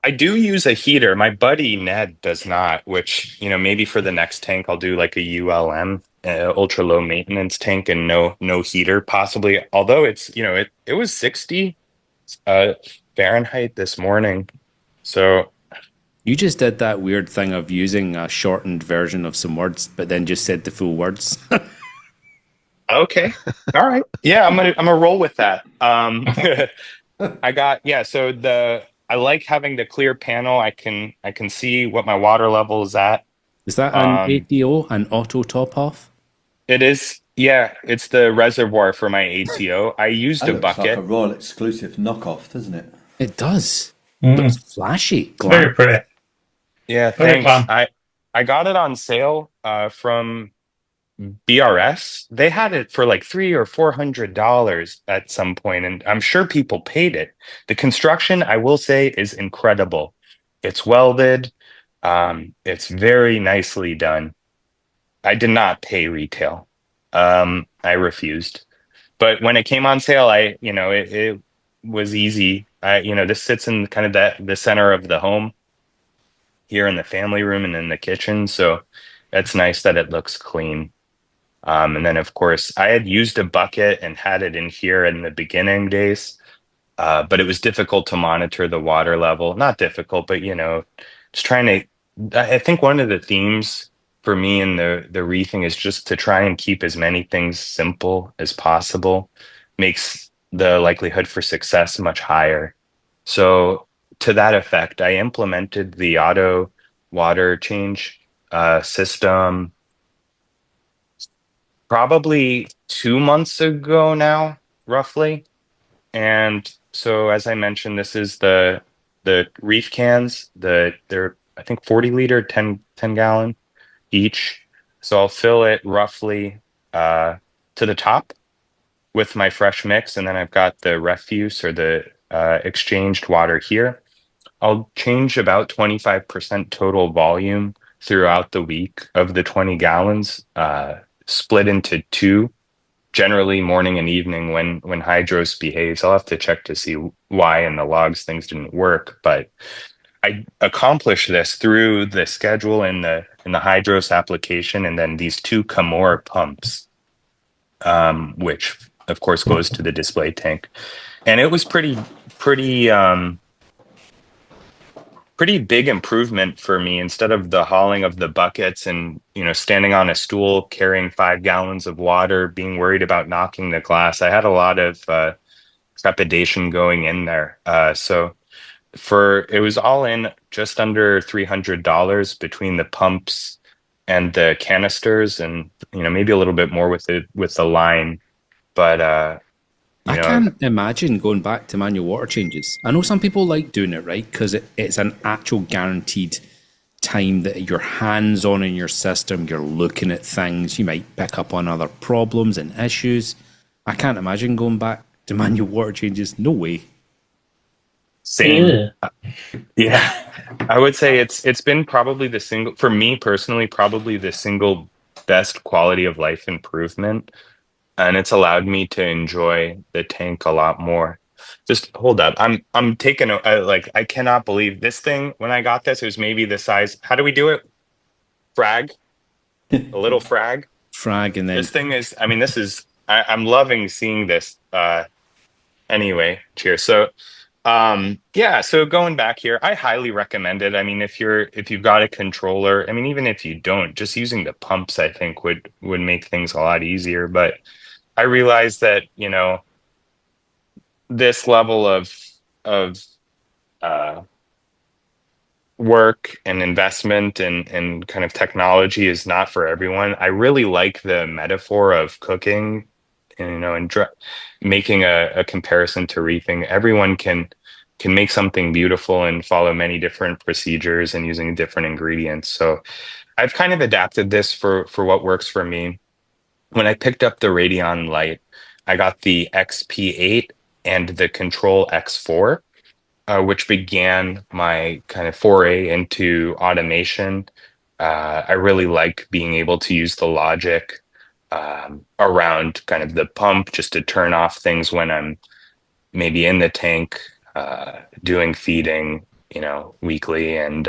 Speaker 2: I do use a heater. My buddy Ned does not, which, maybe for the next tank, I'll do like a ULM, ultra low maintenance tank and no heater possibly. Although it's, it was 60 Fahrenheit this morning. So
Speaker 1: you just did that weird thing of using a shortened version of some words, but then just said the full words.
Speaker 2: Okay. All right. Yeah, I'm gonna roll with that. I like having the clear panel. I can see what my water level is at.
Speaker 1: Is that an ATO, an auto top off?
Speaker 2: It is. Yeah, it's the reservoir for my ATO. I used a bucket.
Speaker 5: Like a Royal exclusive knockoff, doesn't it?
Speaker 1: It does. Looks flashy.
Speaker 6: Very pretty.
Speaker 2: Yeah, thanks. I got it on sale from BRS. They had it for like $300 or $400 at some point, and I'm sure people paid it. The construction, I will say, is incredible. It's welded. It's very nicely done. I did not pay retail. I refused. But when it came on sale, it was easy. This sits in kind of the center of the home here in the family room and in the kitchen. So it's nice that it looks clean. And then, of course, I had used a bucket and had it in here in the beginning days, but it was difficult to monitor the water level. Not difficult, but, just trying to, I think one of the themes for me in the reefing is just to try and keep as many things simple as possible, makes the likelihood for success much higher. So to that effect, I implemented the auto water change system probably 2 months ago now, roughly. And so, as I mentioned, this is the Reef cans. They're, I think, 40 liter, 10 gallon each. So I'll fill it roughly to the top with my fresh mix, and then I've got the refuse or the exchanged water here. I'll change about 25% total volume throughout the week of the 20 gallons, split into two generally morning and evening when hydros behaves. I'll have to check to see why in the logs things didn't work, but I accomplished this through the schedule in the hydros application, and then these 2 Camor pumps, which of course goes to the display tank. And it was pretty big improvement for me. Instead of the hauling of the buckets and, standing on a stool carrying 5 gallons of water, being worried about knocking the glass, I had a lot of trepidation going in there. So it was all in just under $300 between the pumps and the canisters, and maybe a little bit more with the line. But
Speaker 1: I can't imagine going back to manual water changes. I know some people like doing it, right? Because it's an actual guaranteed time that you're hands-on in your system, you're looking at things, you might pick up on other problems and issues. I can't imagine going back to manual water changes. No way.
Speaker 2: Same. Yeah. I would say it's been probably for me personally, probably the single best quality of life improvement. And it's allowed me to enjoy the tank a lot more. Just hold up. I'm taking I cannot believe this thing. When I got this, it was maybe the size. How do we do it? Frag, a little frag.
Speaker 1: Frag, and then
Speaker 2: This thing is. I mean, this is. I'm loving seeing this. Anyway, cheers. So, yeah. So going back here, I highly recommend it. I mean, if you've got a controller, I mean, even if you don't, just using the pumps, I think would make things a lot easier. But I realized that, this level of work and investment and kind of technology is not for everyone. I really like the metaphor of cooking, and making a comparison to reefing. Everyone can make something beautiful and follow many different procedures and using different ingredients. So I've kind of adapted this for what works for me. When I picked up the Radeon Lite, I got the XP8 and the Control X4, which began my kind of foray into automation. I really like being able to use the logic around kind of the pump just to turn off things when I'm maybe in the tank doing feeding, weekly and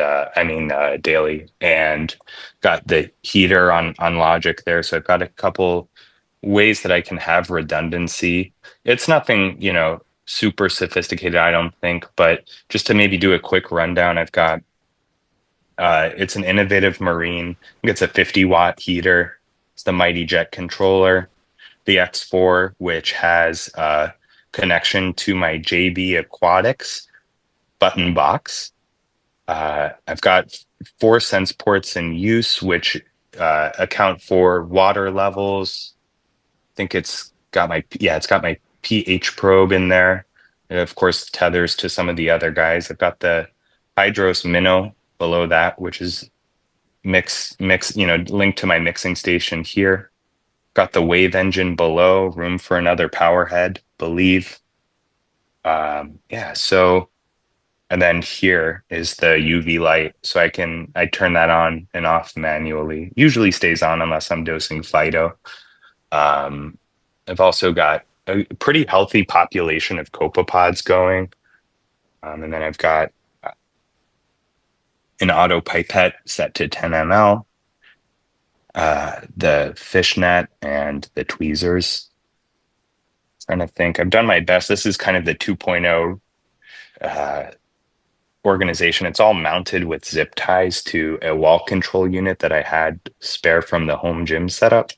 Speaker 2: daily, and got the heater on logic there. So I've got a couple ways that I can have redundancy. It's nothing, super sophisticated, I don't think, but just to maybe do a quick rundown, I've got it's an Innovative Marine. I think it's a 50-watt heater. It's the Mighty Jet controller, the X4, which has connection to my JB Aquatics button box. I've got 4 sense ports in use, which account for water levels. I think it's got my pH probe in there. It of course tethers to some of the other guys. I've got the Hydros Minnow below that, which is linked to my mixing station here. Got the Wave Engine below, room for another power head, believe. So, and then here is the UV light. So I turn that on and off manually. Usually stays on unless I'm dosing phyto. I've also got a pretty healthy population of copepods going. And then I've got an auto pipette set to 10 ml, the fishnet and the tweezers. Trying to think, I've done my best. This is kind of the 2.0 organization. It's all mounted with zip ties to a wall control unit that I had spare from the home gym setup.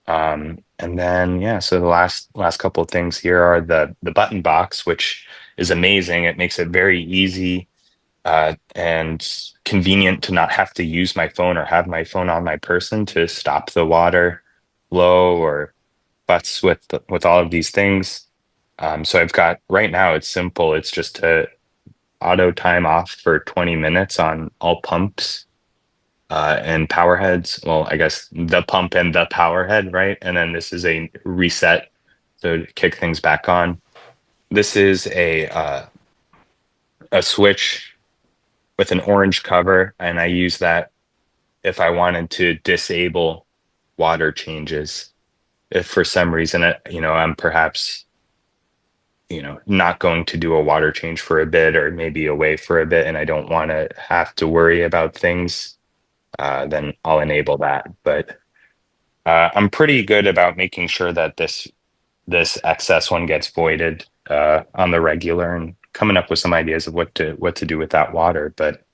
Speaker 2: And then, so the last couple of things here are the button box, which is amazing. It makes it very easy and convenient to not have to use my phone or have my phone on my person to stop the water flow or butts with all of these things. So I've got, right now it's simple. It's just to auto time off for 20 minutes on all pumps and power heads. Well, I guess the pump and the power head, right? And then this is a reset, so to kick things back on. This is a switch with an orange cover, and I use that if I wanted to disable water changes. if for some reason, I'm perhaps, not going to do a water change for a bit or maybe away for a bit, and I don't want to have to worry about things, then I'll enable that. But I'm pretty good about making sure that this excess one gets voided on the regular, and coming up with some ideas of what to do with that water. But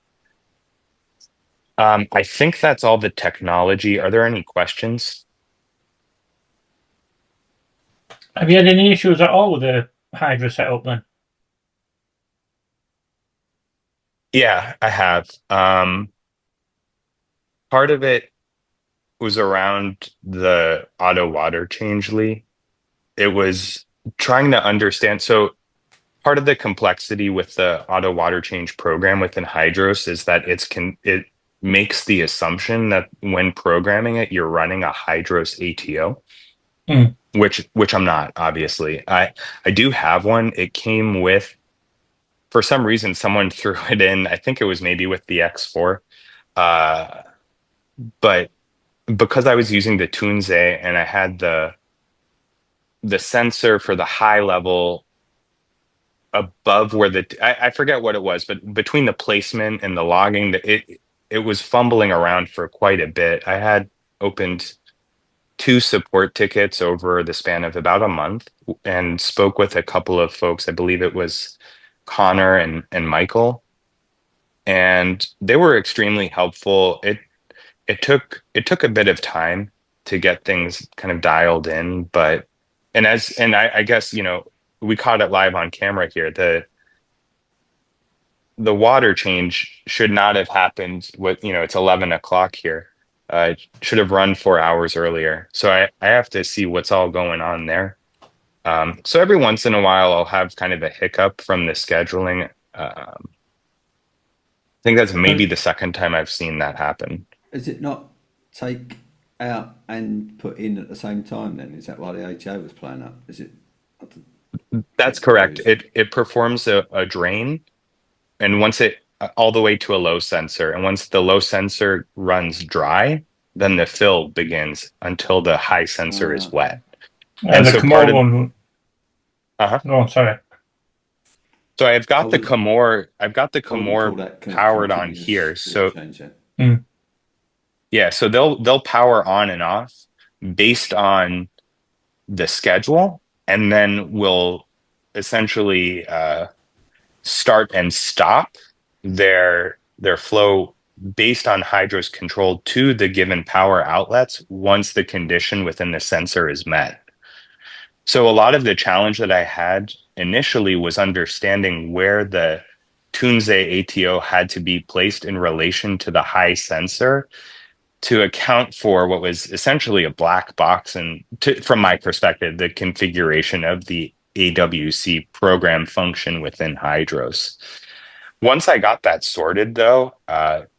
Speaker 2: I think that's all the technology. Are there any questions?
Speaker 6: Have you had any issues at all with the Hydra setup then?
Speaker 2: Yeah, I have. Part of it was around the auto water change, Lee. It was trying to understand. So part of the complexity with the auto water change program within Hydros is that it makes the assumption that when programming it, you're running a Hydros ATO, which I'm not, obviously. I do have one. It came with, for some reason, someone threw it in. I think it was maybe with the X4. But because I was using the Tunze and I had the sensor for the high level above where I forget what it was, but between the placement and the logging, it was fumbling around for quite a bit. I had opened 2 support tickets over the span of about a month and spoke with a couple of folks. I believe it was Connor and Michael, and they were extremely helpful. It took a bit of time to get things kind of dialed in, but I guess, we caught it live on camera here. The water change should not have happened it's 11 o'clock here. It should have run 4 hours earlier. So I have to see what's all going on there. So every once in a while I'll have kind of a hiccup from the scheduling. I think that's maybe the second time I've seen that happen.
Speaker 5: Is it not take out and put in at the same time then? Is that why the HO was playing up? Is it?
Speaker 2: That's correct. It performs a drain, and once it all the way to a low sensor, and once the low sensor runs dry, then the fill begins until the high sensor is wet.
Speaker 6: And the Comor one. No, sorry.
Speaker 2: So I've got the Comor powered on here. So yeah, so they'll power on and off based on the schedule, and then we'll essentially start and stop their flow based on Hydro's control to the given power outlets once the condition within the sensor is met. So a lot of the challenge that I had initially was understanding where the Tunze ATO had to be placed in relation to the high sensor to account for what was essentially a black box, and from my perspective, the configuration of the AWC program function within Hydros. Once I got that sorted, though,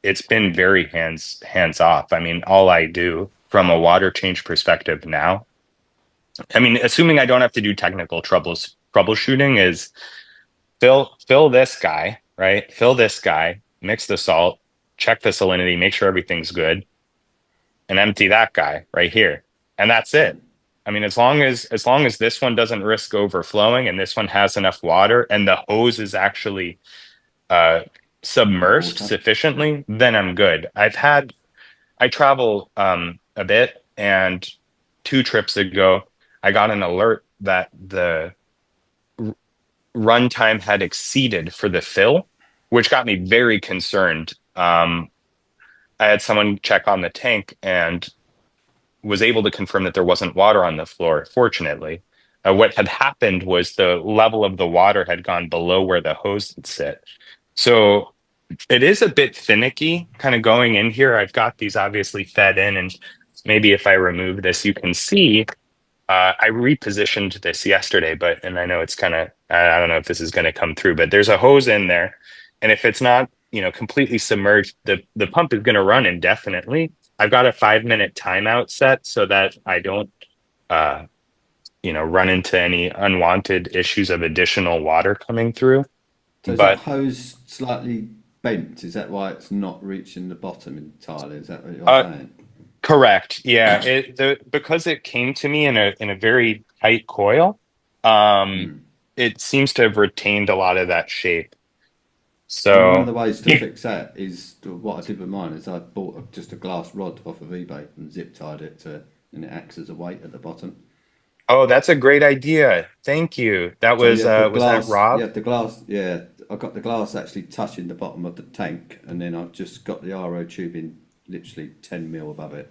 Speaker 2: it's been very hands off. I mean, all I do from a water change perspective now, I mean, assuming I don't have to do technical troubleshooting, is fill this guy, right? Fill this guy, mix the salt, check the salinity, make sure everything's good, and empty that guy right here. And that's it. I mean, as long as this one doesn't risk overflowing and this one has enough water and the hose is actually submersed sufficiently, then I'm good. I travel a bit, and 2 trips ago, I got an alert that the runtime had exceeded for the fill, which got me very concerned. I had someone check on the tank and was able to confirm that there wasn't water on the floor, fortunately. What had happened was the level of the water had gone below where the hose would sit. So it is a bit finicky kind of going in here. I've got these obviously fed in, and maybe if I remove this, you can see I repositioned this yesterday, and I know it's kind of, I don't know if this is going to come through, but there's a hose in there. And if it's not, completely submerged, the pump is going to run indefinitely. I've got a 5-minute timeout set so that I don't, run into any unwanted issues of additional water coming through.
Speaker 5: So is that hose slightly bent? Is that why it's not reaching the bottom entirely? Is that what you're saying?
Speaker 2: Correct. Yeah. Because it came to me in a very tight coil, um, it seems to have retained a lot of that shape.
Speaker 5: Well, one of
Speaker 2: So
Speaker 5: the ways to fix that is what I did with mine is I bought just a glass rod off of eBay and zip tied it to, and it acts as a weight at the bottom.
Speaker 2: oh, that's a great idea. Thank you. That
Speaker 5: So you have the
Speaker 2: was that
Speaker 5: glass, you
Speaker 2: Rob?
Speaker 5: have the glass, yeah. I got the glass actually touching the bottom of the tank, and then I've just got the RO tubing literally 10 mil above it,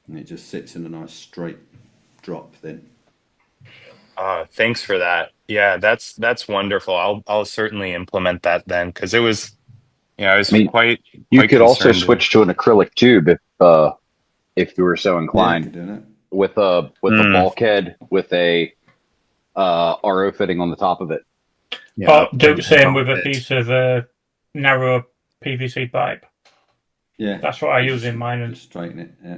Speaker 5: and it just sits in a nice straight drop then.
Speaker 2: Thanks for that. Yeah, that's wonderful. I'll certainly implement that then because it was, I was
Speaker 8: I mean, you
Speaker 2: quite
Speaker 8: could also
Speaker 2: concerned.
Speaker 8: switch to an acrylic tube if you were so
Speaker 5: Yeah, you could
Speaker 8: inclined,
Speaker 5: do that.
Speaker 8: with a
Speaker 2: Mm.
Speaker 8: bulkhead with a RO fitting on the top of it.
Speaker 6: Or do the
Speaker 1: like
Speaker 6: same with a
Speaker 1: carpet.
Speaker 6: piece of narrow PVC pipe.
Speaker 5: Yeah,
Speaker 6: That's what I
Speaker 5: you
Speaker 6: use in
Speaker 5: just-
Speaker 6: mine. And
Speaker 5: just straighten it. Yeah.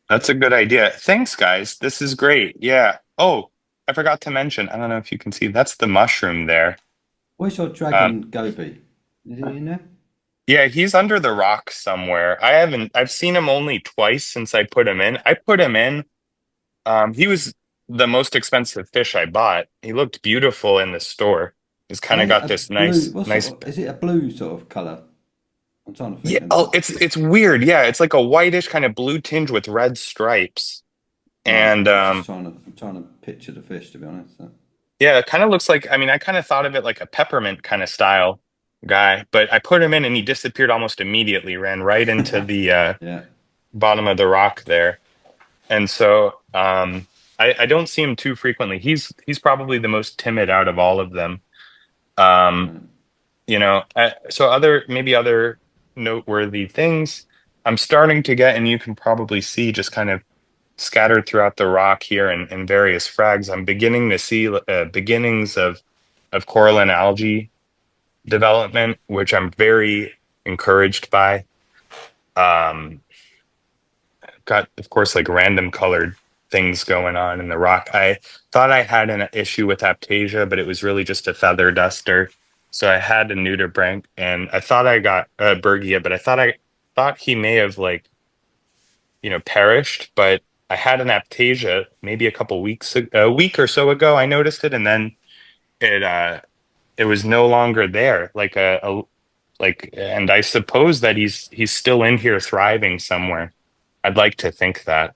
Speaker 2: That's a good idea. Thanks, guys. This is great. Yeah. Oh, I forgot to mention. I don't know if you can see. That's the mushroom there.
Speaker 5: Where's your dragon Goby? Is he in there?
Speaker 2: Yeah, he's under the rock somewhere. I've seen him only twice since I put him in. I put him in. He was the most expensive fish I bought. He looked beautiful in the store. He's kind of
Speaker 5: Ain't it
Speaker 2: got
Speaker 5: a
Speaker 2: this
Speaker 5: blue?
Speaker 2: nice.
Speaker 5: Is it a blue sort of colour? I'm trying to
Speaker 2: Yeah.
Speaker 5: think.
Speaker 2: Oh, it's weird. Yeah, it's like a whitish kind of blue tinge with red stripes.
Speaker 5: Right,
Speaker 2: And
Speaker 5: I'm trying to picture the fish to be honest. So.
Speaker 2: yeah, it kind of looks like, I mean, I kind of thought of it like a peppermint kind of style guy, but I put him in and he disappeared almost immediately, ran right into the
Speaker 5: Yeah.
Speaker 2: bottom of the rock there. And so I don't see him too frequently. He's probably the most timid out of all of them. Um, so other noteworthy things I'm starting to get, and you can probably see just kind of scattered throughout the rock here and various frags. I'm beginning to see beginnings of coral and algae development, which I'm very encouraged by. Got, of course, like random colored things going on in the rock. I thought I had an issue with Aptasia, but it was really just a feather duster. So I had a nudibranch, and I thought I got Bergia, but I thought he may have perished. But I had an Aptasia maybe a week or so ago. I noticed it, and then it was no longer there. And I suppose that he's still in here thriving somewhere. I'd like to think that.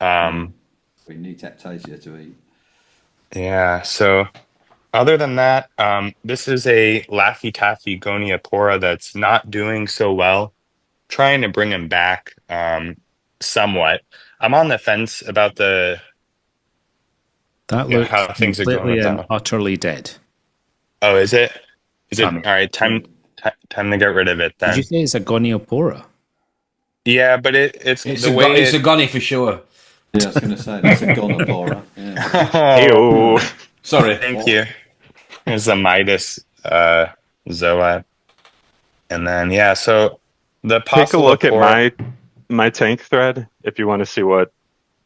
Speaker 5: We need Taptasia to eat.
Speaker 2: Yeah. So other than that, this is a Laffy Taffy Goniapora that's not doing so well. Trying to bring him back somewhat. I'm on the fence about
Speaker 1: That looks
Speaker 2: how things are going
Speaker 1: completely
Speaker 2: with that
Speaker 1: and
Speaker 2: one.
Speaker 1: utterly dead.
Speaker 2: Oh, is it? Is it
Speaker 1: Um,
Speaker 2: all right? Time to get rid of it
Speaker 1: Did
Speaker 2: then.
Speaker 1: you say it's a goniopora?
Speaker 2: Yeah, but it's
Speaker 4: It's
Speaker 2: the
Speaker 4: a
Speaker 2: way
Speaker 4: it's a gunny for sure.
Speaker 5: Yeah, I was going to say that's a Gonapora. Yeah.
Speaker 2: Oh,
Speaker 7: Ew.
Speaker 4: Sorry.
Speaker 2: thank you. There's a Midas Zoa. And then yeah, so the
Speaker 7: Take a look at
Speaker 2: Possilopora-
Speaker 7: my tank thread if you want to see what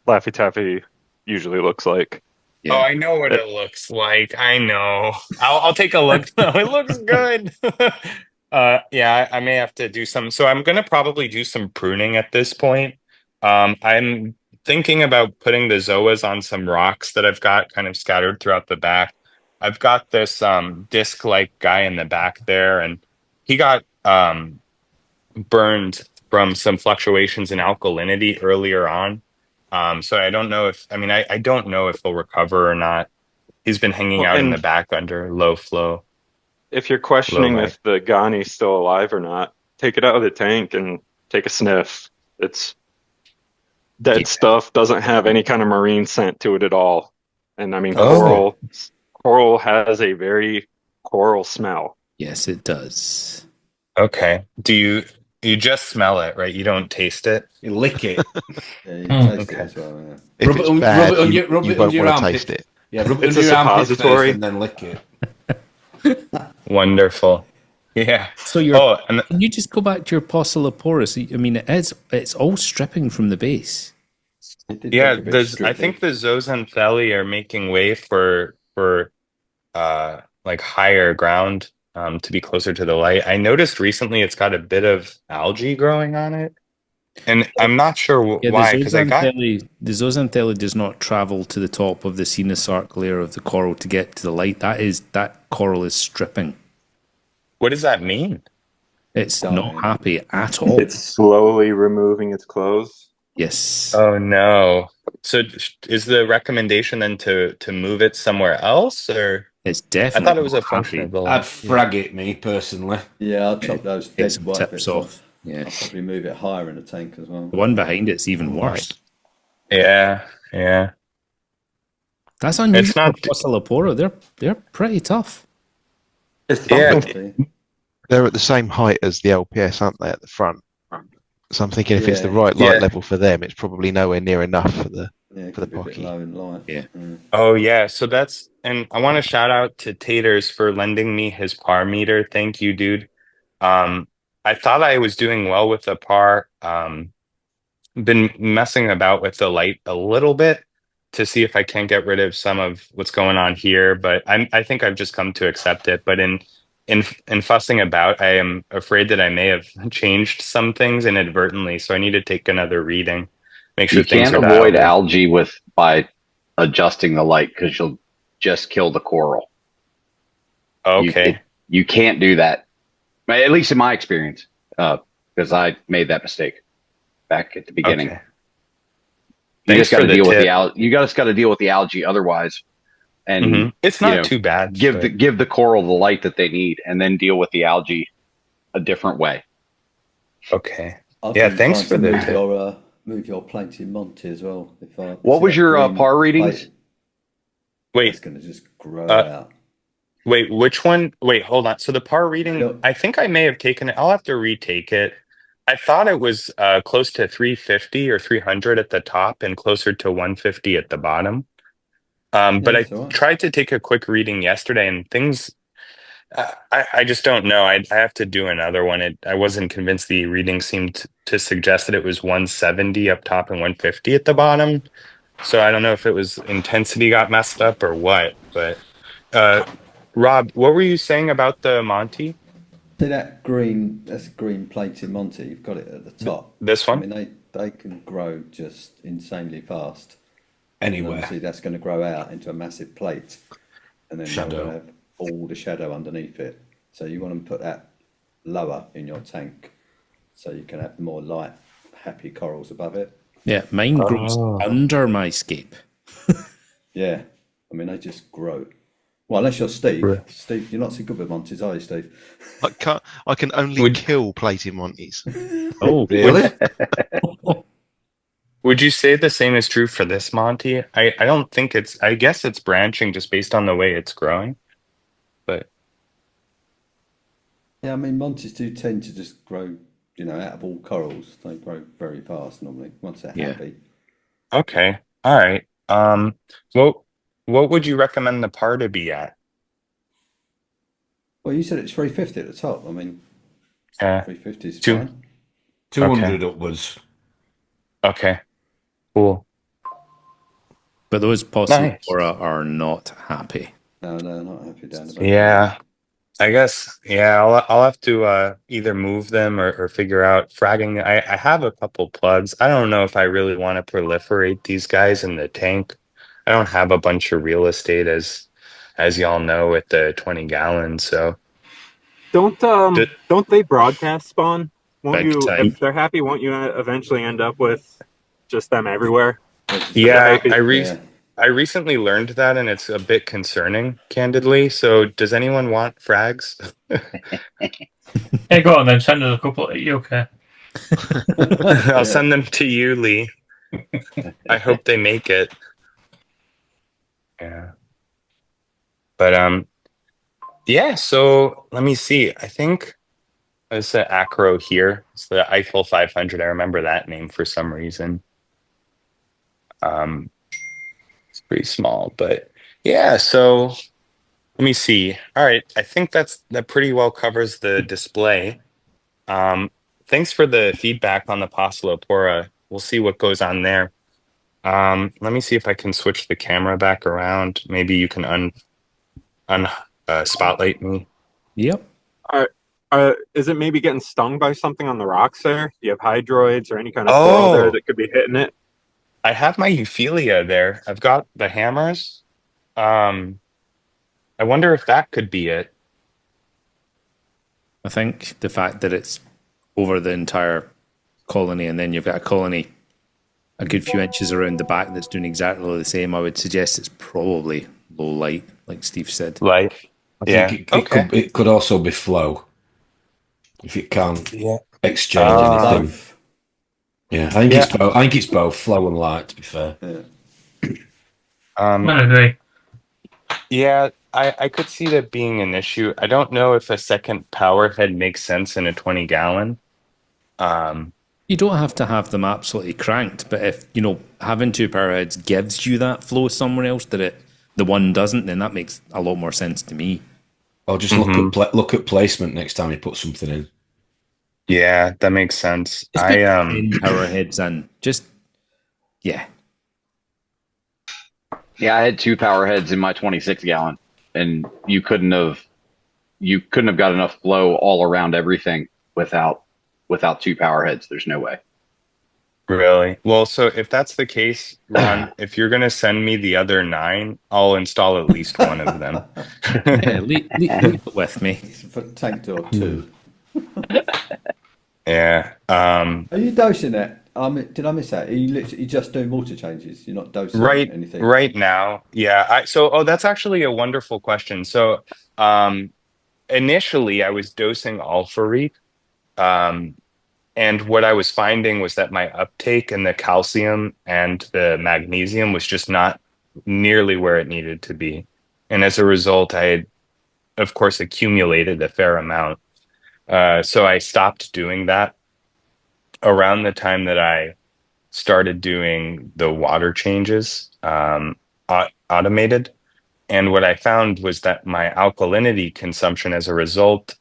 Speaker 7: Laffy Taffy usually looks like.
Speaker 2: Oh, I know what it looks like. I know. I'll take a look. It looks good. Yeah, I may have to do some. So I'm gonna probably do some pruning at this point. I'm thinking about putting the zoas on some rocks that I've got kind of scattered throughout the back. I've got this disc-like guy in the back there, and he got burned from some fluctuations in alkalinity earlier on. So I don't know I don't know if he'll recover or not. He's been hanging
Speaker 7: Well,
Speaker 2: out in
Speaker 7: and-
Speaker 2: the back under low flow.
Speaker 7: If you're questioning
Speaker 2: Low
Speaker 7: if the Ghani's still alive or not, take it out of the tank and take a sniff. It's dead stuff, doesn't have any kind of marine scent to it at all. And I mean,
Speaker 2: Oh.
Speaker 7: coral has a very coral smell.
Speaker 1: Yes, it does.
Speaker 2: Okay. Do you just smell it, right? You don't taste it?
Speaker 4: You lick it.
Speaker 5: Yeah, you taste
Speaker 2: Okay.
Speaker 5: it as well. Yeah.
Speaker 3: If
Speaker 4: Rub
Speaker 3: it's
Speaker 4: it on-
Speaker 3: bad,
Speaker 4: rub it on
Speaker 3: you,
Speaker 4: your- rub
Speaker 3: you
Speaker 4: it
Speaker 3: won't
Speaker 4: on your
Speaker 3: want to
Speaker 4: armpit.
Speaker 3: taste it.
Speaker 4: Yeah, rub it
Speaker 7: It's
Speaker 4: under
Speaker 7: a
Speaker 4: your armpit
Speaker 7: suppository.
Speaker 4: first and then lick it.
Speaker 2: Wonderful. Yeah.
Speaker 1: So you're.
Speaker 2: Oh, and
Speaker 1: Can you just go back to your Possiloporus? I mean, it's all stripping from the base.
Speaker 5: It did
Speaker 2: yeah,
Speaker 5: take a bit
Speaker 2: there's I
Speaker 5: stripping.
Speaker 2: think the zooxanthellae are making way for like higher ground to be closer to the light. I noticed recently it's got a bit of algae growing on it. And I'm not sure
Speaker 1: Yeah,
Speaker 2: why, because I got
Speaker 1: the zooxanthellae does not travel to the top of the Arc layer of the coral to get to the light. That coral is stripping.
Speaker 2: what does that mean?
Speaker 1: It's
Speaker 5: Dying.
Speaker 1: not happy at all.
Speaker 7: It's slowly removing its clothes.
Speaker 1: Yes.
Speaker 2: Oh no. So is the recommendation then to move it somewhere else, or
Speaker 1: It's
Speaker 2: I
Speaker 1: definitely
Speaker 2: thought it was a
Speaker 1: not
Speaker 2: function
Speaker 1: happy.
Speaker 2: of the
Speaker 4: I'd frag it, me personally.
Speaker 5: Yeah, I'll chop those
Speaker 1: Get
Speaker 5: dead
Speaker 1: some
Speaker 5: white
Speaker 1: tips
Speaker 5: bits
Speaker 1: off.
Speaker 5: off.
Speaker 1: Yeah.
Speaker 5: I'll probably move it higher in the tank as well.
Speaker 1: The one behind it's even worse.
Speaker 2: Yeah, yeah.
Speaker 1: That's unusual
Speaker 2: It's not.
Speaker 1: for Fossilopora. They're pretty tough.
Speaker 7: It's
Speaker 2: Yeah.
Speaker 7: something.
Speaker 3: They're at the same height as the LPS, aren't they, at the front? So I'm thinking if it's the
Speaker 5: Yeah.
Speaker 3: right light
Speaker 2: Yeah.
Speaker 3: level for them, it's probably nowhere near enough for the.
Speaker 5: Yeah, it
Speaker 3: For the
Speaker 5: could be a bit
Speaker 3: pocky.
Speaker 5: low in light.
Speaker 1: Yeah.
Speaker 2: Oh yeah. So that's, and I want to shout out to Taters for lending me his par meter. Thank you, dude. I thought I was doing well with the par. Been messing about with the light a little bit to see if I can get rid of some of what's going on here, but I think I've just come to accept it. But in fussing about, I am afraid that I may have changed some things inadvertently, so I need to take another reading, make sure
Speaker 8: You
Speaker 2: things
Speaker 8: can't
Speaker 2: are
Speaker 8: avoid
Speaker 2: dialed in.
Speaker 8: algae by adjusting the light because you'll just kill the coral.
Speaker 2: Okay.
Speaker 8: You can't do that. At least in my experience, because I made that mistake back at the beginning.
Speaker 2: Okay.
Speaker 8: You
Speaker 2: Thanks
Speaker 8: just got
Speaker 2: for
Speaker 8: to
Speaker 2: the
Speaker 8: deal with
Speaker 2: tip.
Speaker 8: the algae. You just got to deal with the algae otherwise, and
Speaker 2: Mhm. It's
Speaker 8: you
Speaker 2: not
Speaker 8: know,
Speaker 2: too bad.
Speaker 8: give
Speaker 2: but-
Speaker 8: the coral the light that they need, and then deal with the algae a different way.
Speaker 2: Okay.
Speaker 5: I've
Speaker 2: Yeah,
Speaker 5: been
Speaker 2: thanks
Speaker 5: trying
Speaker 2: for
Speaker 5: to
Speaker 2: the
Speaker 5: move
Speaker 2: tip.
Speaker 5: move your plated Monty as well.
Speaker 8: What
Speaker 5: see
Speaker 8: was
Speaker 5: that
Speaker 8: your
Speaker 5: green
Speaker 8: par readings?
Speaker 5: plate?
Speaker 2: Wait,
Speaker 5: That's going to just grow
Speaker 2: uh,
Speaker 5: out.
Speaker 2: wait, which one? Wait, hold on. So the par reading,
Speaker 5: Look.
Speaker 2: I think I may have taken it. I'll have to retake it. I thought it was close to 350 or 300 at the top and closer to 150 at the bottom. But I
Speaker 5: That's all right.
Speaker 2: tried to take a quick reading yesterday and things, I just don't know. I have to do another one. I wasn't convinced the reading seemed to suggest that it was 170 up top and 150 at the bottom. So I don't know if it was intensity got messed up or what, but Rob, what were you saying about the Monty?
Speaker 5: See that green? That's green plated Monty. You've got it at the top.
Speaker 2: This
Speaker 5: I
Speaker 2: one?
Speaker 5: mean, they can grow just insanely fast.
Speaker 4: Anywhere.
Speaker 5: Obviously, that's going to grow out into a massive plate, and then
Speaker 4: Shadow.
Speaker 5: they'll have all the shadow underneath it. So you want to put that lower in your tank, so you can have more light, happy corals above it.
Speaker 1: Yeah, mine grows under my scape.
Speaker 5: Yeah, I mean they just grow. Well, unless you're Steve.
Speaker 2: Right.
Speaker 5: Steve, you're not so good with Monties, are you, Steve?
Speaker 3: I can only
Speaker 2: Would-
Speaker 3: kill plated Monties.
Speaker 1: Oh,
Speaker 4: Really?
Speaker 2: Would you say the same is true for this Monty? I don't think it's, I guess it's branching just based on the way it's growing. But
Speaker 5: Yeah, I mean Monties do tend to just grow. Out of all corals, they grow very fast normally once they're
Speaker 1: Yeah.
Speaker 5: happy.
Speaker 2: okay. All right. What would you recommend the par to be at?
Speaker 5: Well, you said it's 350 at the top. I mean,
Speaker 2: Yeah.
Speaker 5: 350 is
Speaker 2: Two.
Speaker 5: fine.
Speaker 4: 200 upwards.
Speaker 2: Okay. Cool.
Speaker 1: but those Fossilopora are not happy.
Speaker 5: No, not happy down the back.
Speaker 2: Yeah. I guess, yeah, I'll have to either move them or figure out fragging. I have a couple plugs. I don't know if I really want to proliferate these guys in the tank. I don't have a bunch of real estate as y'all know with the 20 gallons. So
Speaker 7: Don't they broadcast spawn? Won't
Speaker 1: Big
Speaker 7: you,
Speaker 1: time.
Speaker 7: if they're happy, won't you eventually end up with just them everywhere?
Speaker 2: yeah,
Speaker 7: happy.
Speaker 5: Yeah.
Speaker 2: I recently learned that and it's a bit concerning, candidly. So does anyone want frags?
Speaker 6: Hey, go on then. Send us a couple. Are you okay?
Speaker 2: I'll send them to you, Lee. I hope they make it. Yeah. But yeah, so let me see. I think it's an Acro here. It's the Eiffel 500. I remember that name for some reason. It's pretty small, but yeah, so let me see. All right, I think that pretty well covers the display. Thanks for the feedback on the Posilopora. We'll see what goes on there. Let me see if I can switch the camera back around. Maybe you can spotlight me.
Speaker 1: Yep.
Speaker 7: Is it maybe getting stung by something on the rocks there? Do you have hydroids or any kind of coral there that could be hitting it?
Speaker 2: I have my Euphilia there. I've got the hammers. I wonder if that could be it.
Speaker 1: I think the fact that it's over the entire colony and then you've got a colony a good few inches around the back that's doing exactly the same, I would suggest it's probably low light, like Steve said.
Speaker 2: Light.
Speaker 4: I think it could also be flow. If it can't exchange anything.
Speaker 5: Both.
Speaker 4: Yeah, I think it's both. I think it's both flow and light, to be fair.
Speaker 6: I agree.
Speaker 2: Yeah, I could see that being an issue. I don't know if a second power head makes sense in a 20-gallon.
Speaker 1: You don't have to have them absolutely cranked, but if, you know, having two power heads gives you that flow somewhere else that the one doesn't, then that makes a lot more sense to me.
Speaker 4: Or just look at placement next time you put something in.
Speaker 2: Yeah, that makes sense.
Speaker 1: Just put 10 power heads in. Just, yeah.
Speaker 8: Yeah, I had 2 power heads in my 26-gallon, and you couldn't have got enough flow all around everything without 2 power heads. There's no way.
Speaker 2: Really? Well, so if that's the case, Ron, if you're going to send me the other 9, I'll install at least one of them.
Speaker 1: Yeah, leave it with me.
Speaker 5: For tank door 2.
Speaker 2: Yeah.
Speaker 5: Are you dosing it? Did I miss that? Are you literally just doing water changes? You're not dosing anything?
Speaker 2: Right now. Yeah. That's actually a wonderful question. So initially I was dosing Alpha Reef. And what I was finding was that my uptake in the calcium and the magnesium was just not nearly where it needed to be. And as a result, I had, of course, accumulated a fair amount. So I stopped doing that around the time that I started doing the water changes automated. And what I found was that my alkalinity consumption as a result,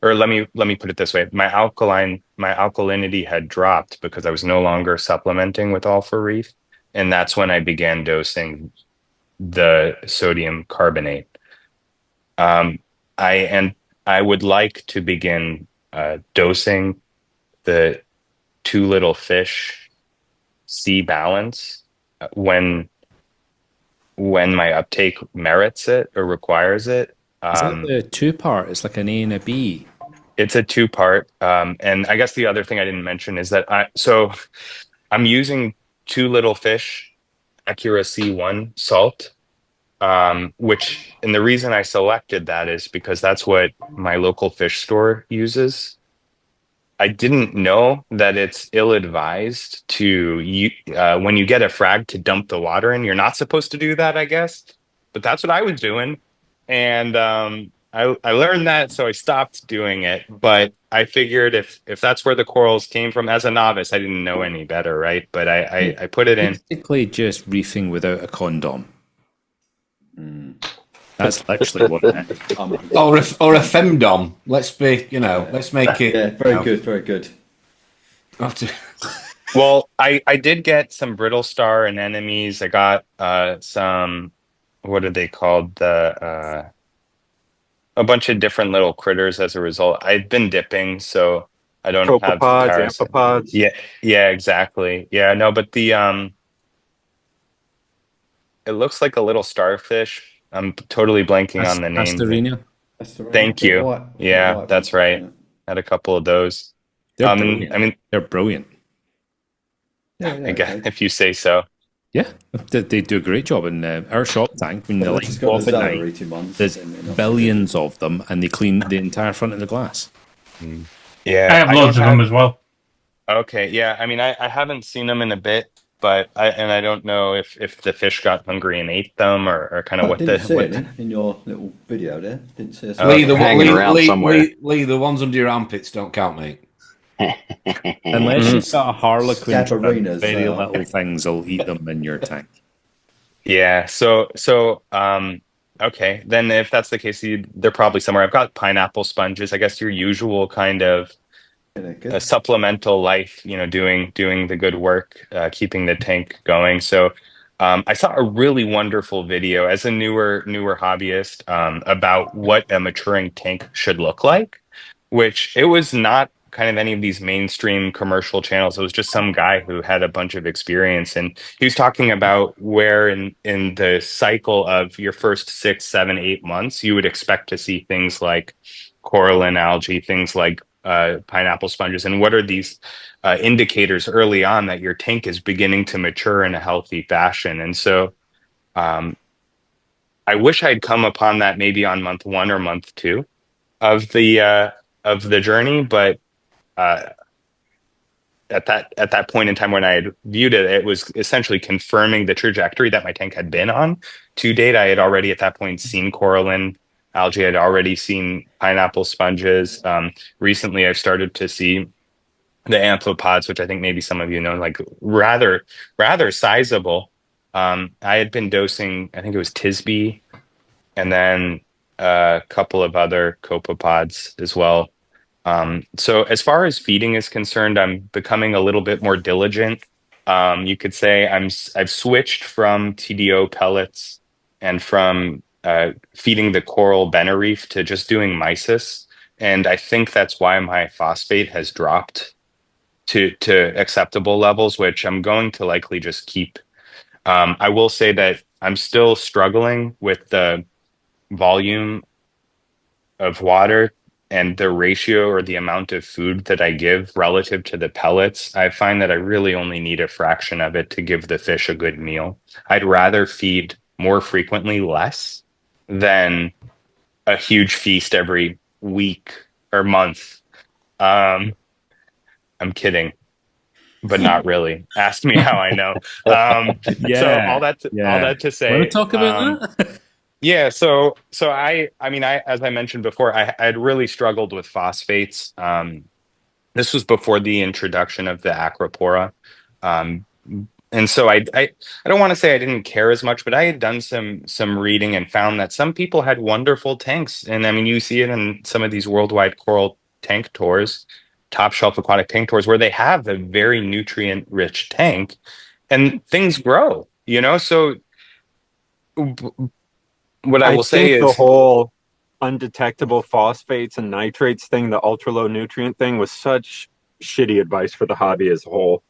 Speaker 2: or let me put it this way, my alkalinity had dropped because I was no longer supplementing with Alpha Reef. And that's when I began dosing the sodium carbonate. I would like to begin dosing the Two Little Fish C balance when my uptake merits it or requires it.
Speaker 1: Is that the 2-part? It's like an A and a B.
Speaker 2: It's a 2-part. And I guess the other thing I didn't mention is that I'm using Two Little Fish Acura C1 salt, which, and the reason I selected that is because that's what my local fish store uses. I didn't know that it's ill-advised to when you get a frag to dump the water in. You're not supposed to do that, I guess, but that's what I was doing, and I learned that, so I stopped doing it. But I figured if that's where the corals came from, as a novice, I didn't know any better, right? But I put it in.
Speaker 1: Basically, just reefing without a condom. That's literally what it is.
Speaker 4: Or a femdom. Let's make it.
Speaker 5: Yeah, very good, very good.
Speaker 2: Well, I did get some brittle star anemones. I got some, what are they called? A bunch of different little critters as a result. I've been dipping, so I don't have
Speaker 7: amphipods.
Speaker 2: Yeah, exactly. Yeah, no, but the it looks like a little starfish. I'm totally blanking on the name.
Speaker 1: Astorina.
Speaker 2: Thank you. Yeah, that's right.
Speaker 5: Yeah.
Speaker 2: Had a couple of those.
Speaker 1: They're brilliant.
Speaker 2: I mean,
Speaker 1: they're brilliant.
Speaker 2: I guess, if you say so.
Speaker 1: Yeah, they do a great job in our shop tank. When the lights go off at night, there's billions of them, and they clean the entire front of the glass.
Speaker 2: Yeah,
Speaker 6: I have loads of them as well.
Speaker 2: Okay, yeah. I mean, I haven't seen them in a bit, but I don't know if the fish got hungry and ate them, or kind of what
Speaker 5: didn't see it in your little video there. Didn't see us.
Speaker 4: Lee,
Speaker 8: hanging around somewhere.
Speaker 4: Lee, the ones under your armpits don't count, mate.
Speaker 1: Unless you've got a harlequin,
Speaker 5: Scaberinas,
Speaker 1: very little things will eat them in your tank.
Speaker 2: Yeah. So okay. Then if that's the case, they're probably somewhere. I've got pineapple sponges. I guess your usual kind of a supplemental life. Doing the good work, keeping the tank going. So I saw a really wonderful video as a newer hobbyist about what a maturing tank should look like. which it was not kind of any of these mainstream commercial channels. It was just some guy who had a bunch of experience, and he was talking about where in the cycle of your first 6, 7, 8 months, you would expect to see things like coralline algae, things like pineapple sponges, and what are these indicators early on that your tank is beginning to mature in a healthy fashion. And so um, I wish I'd come upon that maybe on month 1 or month 2 of the journey, but uh, at that point in time when I had viewed it, it was essentially confirming the trajectory that my tank had been on to date. I had already at that point seen coralline algae. I'd already seen pineapple sponges. Recently, I've started to see the amphipods, which I think maybe some of you know, like rather sizable. I had been dosing, I think it was Tisbe, and then a couple of other copepods as well. So as far as feeding is concerned, I'm becoming a little bit more diligent. You could say I've switched from TDO pellets and from feeding the coral Reef to just doing mysis, and I think that's why my phosphate has dropped to acceptable levels, which I'm going to likely just keep. I will say that I'm still struggling with the volume of water and the ratio or the amount of food that I give relative to the pellets. I find that I really only need a fraction of it to give the fish a good meal. I'd rather feed more frequently less than a huge feast every week or month. I'm kidding, but not really. Ask me how I know. So all that to say,
Speaker 1: Want to talk about that?
Speaker 2: yeah, so I mean I as I mentioned before, I had really struggled with phosphates. This was before the introduction of the Acropora. Um, and so I don't want to say I didn't care as much, but I had done some reading and found that some people had wonderful tanks. And I mean you see it in some of these worldwide coral tank tours, top shelf aquatic tank tours, where they have a very nutrient rich tank and things grow, you know? So what I will say
Speaker 7: think the
Speaker 2: is,
Speaker 7: whole undetectable phosphates and nitrates thing, the ultra low nutrient thing, was such shitty advice for the hobby as a whole.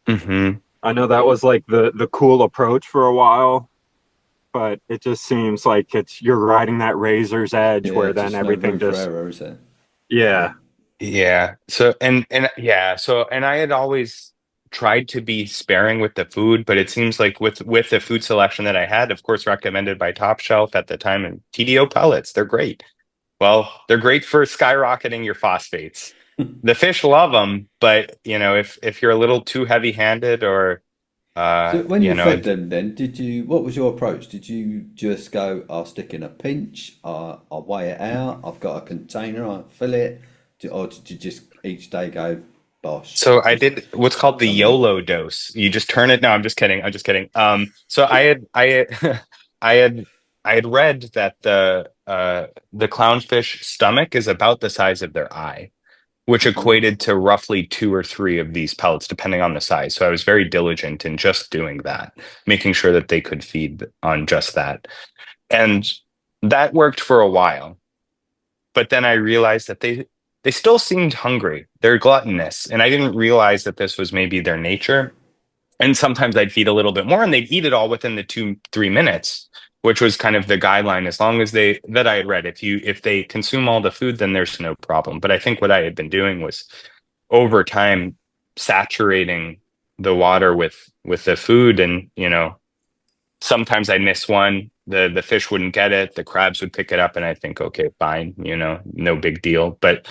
Speaker 2: mhm.
Speaker 7: I know that was like the cool approach for a while, but it just seems like you're riding that razor's edge where then everything
Speaker 5: no room
Speaker 7: just
Speaker 5: for error, is it?
Speaker 7: yeah.
Speaker 2: Yeah. So and yeah, so and I had always tried to be sparing with the food, but it seems like with the food selection that I had, of course, recommended by Top Shelf at the time, and TDO pellets, they're great. Well, they're great for skyrocketing your phosphates. The fish love them, but you know, if you're a little too heavy-handed or
Speaker 5: So when
Speaker 2: you
Speaker 5: you
Speaker 2: know,
Speaker 5: fed them, then what was your approach? Did you just go, I'll stick in a pinch, I'll weigh it out, I've got a container, I'll fill it, or did you just each day go, bosh,
Speaker 2: so I
Speaker 5: just
Speaker 2: did what's called
Speaker 5: chuck
Speaker 2: the
Speaker 5: some in?
Speaker 2: YOLO dose. You just turn it. No, I'm just kidding. I'm just kidding. So I had I had I had read that the clownfish stomach is about the size of their eye, which
Speaker 5: Mhm.
Speaker 2: equated to roughly 2 or 3 of these pellets, depending on the size. So I was very diligent in just doing that, making sure that they could feed on just that, and that worked for a while. But then I realized that they still seemed hungry. They're gluttonous, and I didn't realize that this was maybe their nature. And sometimes I'd feed a little bit more, and they'd eat it all within the 2, 3 minutes, which was kind of the guideline. As long as that I had read, if they consume all the food, then there's no problem. But I think what I had been doing was over time saturating the water with the food, and you know sometimes I miss one. The fish wouldn't get it. The crabs would pick it up, and I think, okay, fine, you know, no big deal. But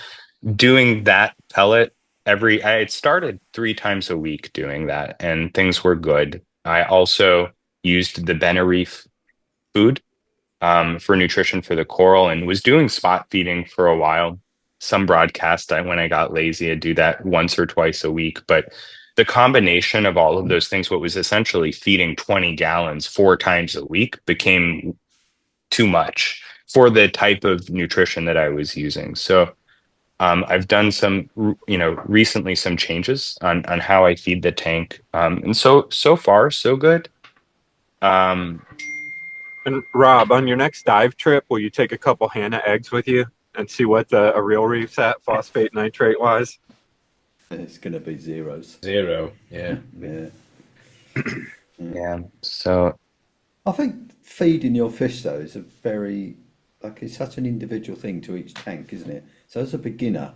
Speaker 2: doing that pellet I had started 3 times a week doing that, and things were good. I also used the Reef food for nutrition for the coral, and was doing spot feeding for a while. Some broadcast, when I got lazy, I'd do that once or twice a week. But the combination of all of those things, what was essentially feeding 20 gallons 4 times a week, became too much for the type of nutrition that I was using. So I've done recently some changes on how I feed the tank, and so far so good. Um,
Speaker 7: And Rob, on your next dive trip, will you take a couple Hannah eggs with you? and see what a real reef's at, phosphate nitrate wise.
Speaker 5: It's going to be zeros.
Speaker 4: 0. Yeah.
Speaker 5: Yeah.
Speaker 2: Yeah. So
Speaker 5: I think feeding your fish though is a very it's such an individual thing to each tank, isn't it? So as a beginner,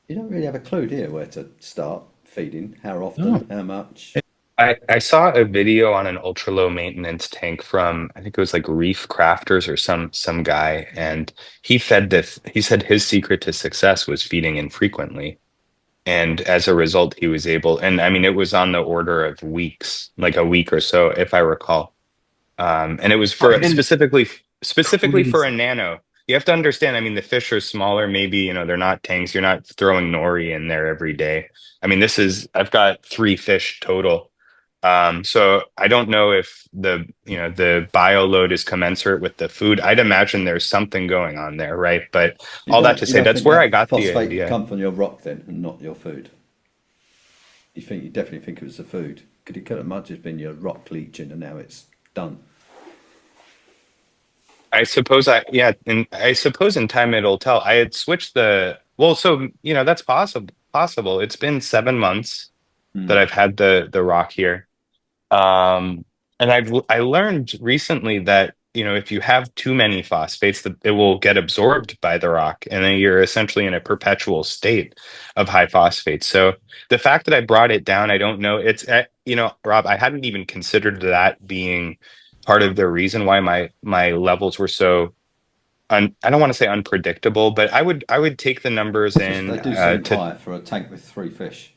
Speaker 5: you don't really have a clue, do you, where to start feeding, how often, how much.
Speaker 2: I saw a video on an ultra low maintenance tank from, I think it was like Reef Crafters or some guy, and he said his secret to success was feeding infrequently. And as a result, he was able, and I mean, it was on the order of weeks, like a week or so, if I recall. And it was for specifically for a nano. You have to understand, I mean, the fish are smaller, maybe, they're not tanks. You're not throwing nori in there every day. I mean, I've got 3 fish total. So I don't know if the bio load is commensurate with the food. I'd imagine there's something going on there, right? But all that to say, that's where I got the idea.
Speaker 5: Come from your rock then, and not your food. You definitely think it was the food? Could it have much as been your rock leaching, and now it's done?
Speaker 2: I suppose in time it'll tell. I had switched so that's possible. It's been 7 months that I've had the rock here. And I learned recently that, if you have too many phosphates, it will get absorbed by the rock, and then you're essentially in a perpetual state of high phosphates. So the fact that I brought it down, I don't know. It's, Rob, I hadn't even considered that being part of the reason why my levels were so, I don't want to say unpredictable, but I would take the numbers in.
Speaker 5: They do seem high for a tank with 3 fish.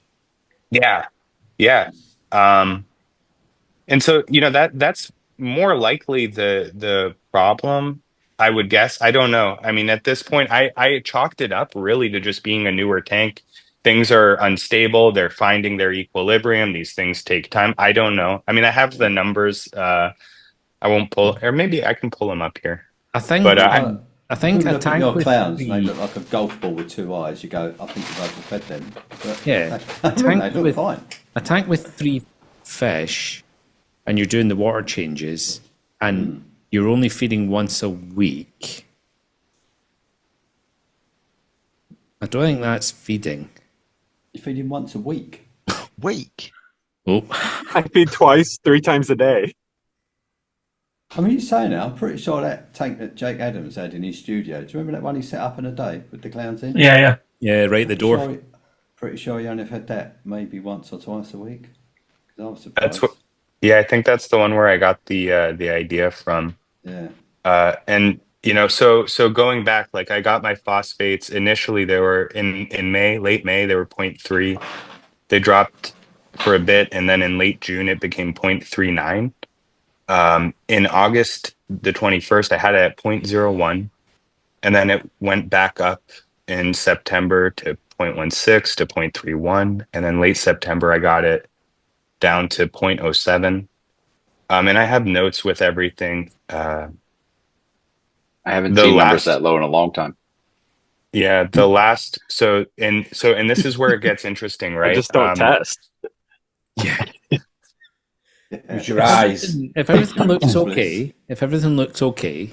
Speaker 2: Yeah. And so, that's more likely the problem, I would guess. I don't know. I mean, at this point, I chalked it up really to just being a newer tank. Things are unstable. They're finding their equilibrium. These things take time. I don't know. I mean, I have the numbers. I won't pull, or maybe I can pull them up here.
Speaker 1: I think
Speaker 5: a tank your with clowns, they look like a golf ball with 2 eyes. You go, I think you've overfed them. But
Speaker 1: yeah,
Speaker 5: they look fine.
Speaker 1: A tank with 3 fish, and you're doing the water changes, and you're only feeding once a week. I don't think that's feeding.
Speaker 5: You're feeding once a week?
Speaker 3: Week?
Speaker 1: Oh.
Speaker 7: I feed twice, 3 times a day.
Speaker 5: I mean, you're saying it, I'm pretty sure that tank that Jake Adams had in his studio, do you remember that one he set up in a day with the clowns in?
Speaker 6: Yeah.
Speaker 1: Yeah, right at the door.
Speaker 5: Pretty sure he only had that maybe once or twice a week. I was surprised.
Speaker 2: I think that's the one where I got the idea from.
Speaker 5: Yeah.
Speaker 2: And so going back, like I got my phosphates initially. They were in May, late May, they were 0.3. They dropped for a bit, and then in late June it became 0.39. In August the 21st, I had it at 0.01, and then it went back up in September to 0.16 to 0.31, and then late September I got it down to 0.07. And I have notes with everything.
Speaker 8: I haven't seen numbers that low in a long time.
Speaker 2: Yeah, the last and this is where it gets interesting, right?
Speaker 7: I just don't test.
Speaker 1: Yeah.
Speaker 4: Use your eyes.
Speaker 1: If everything looks okay,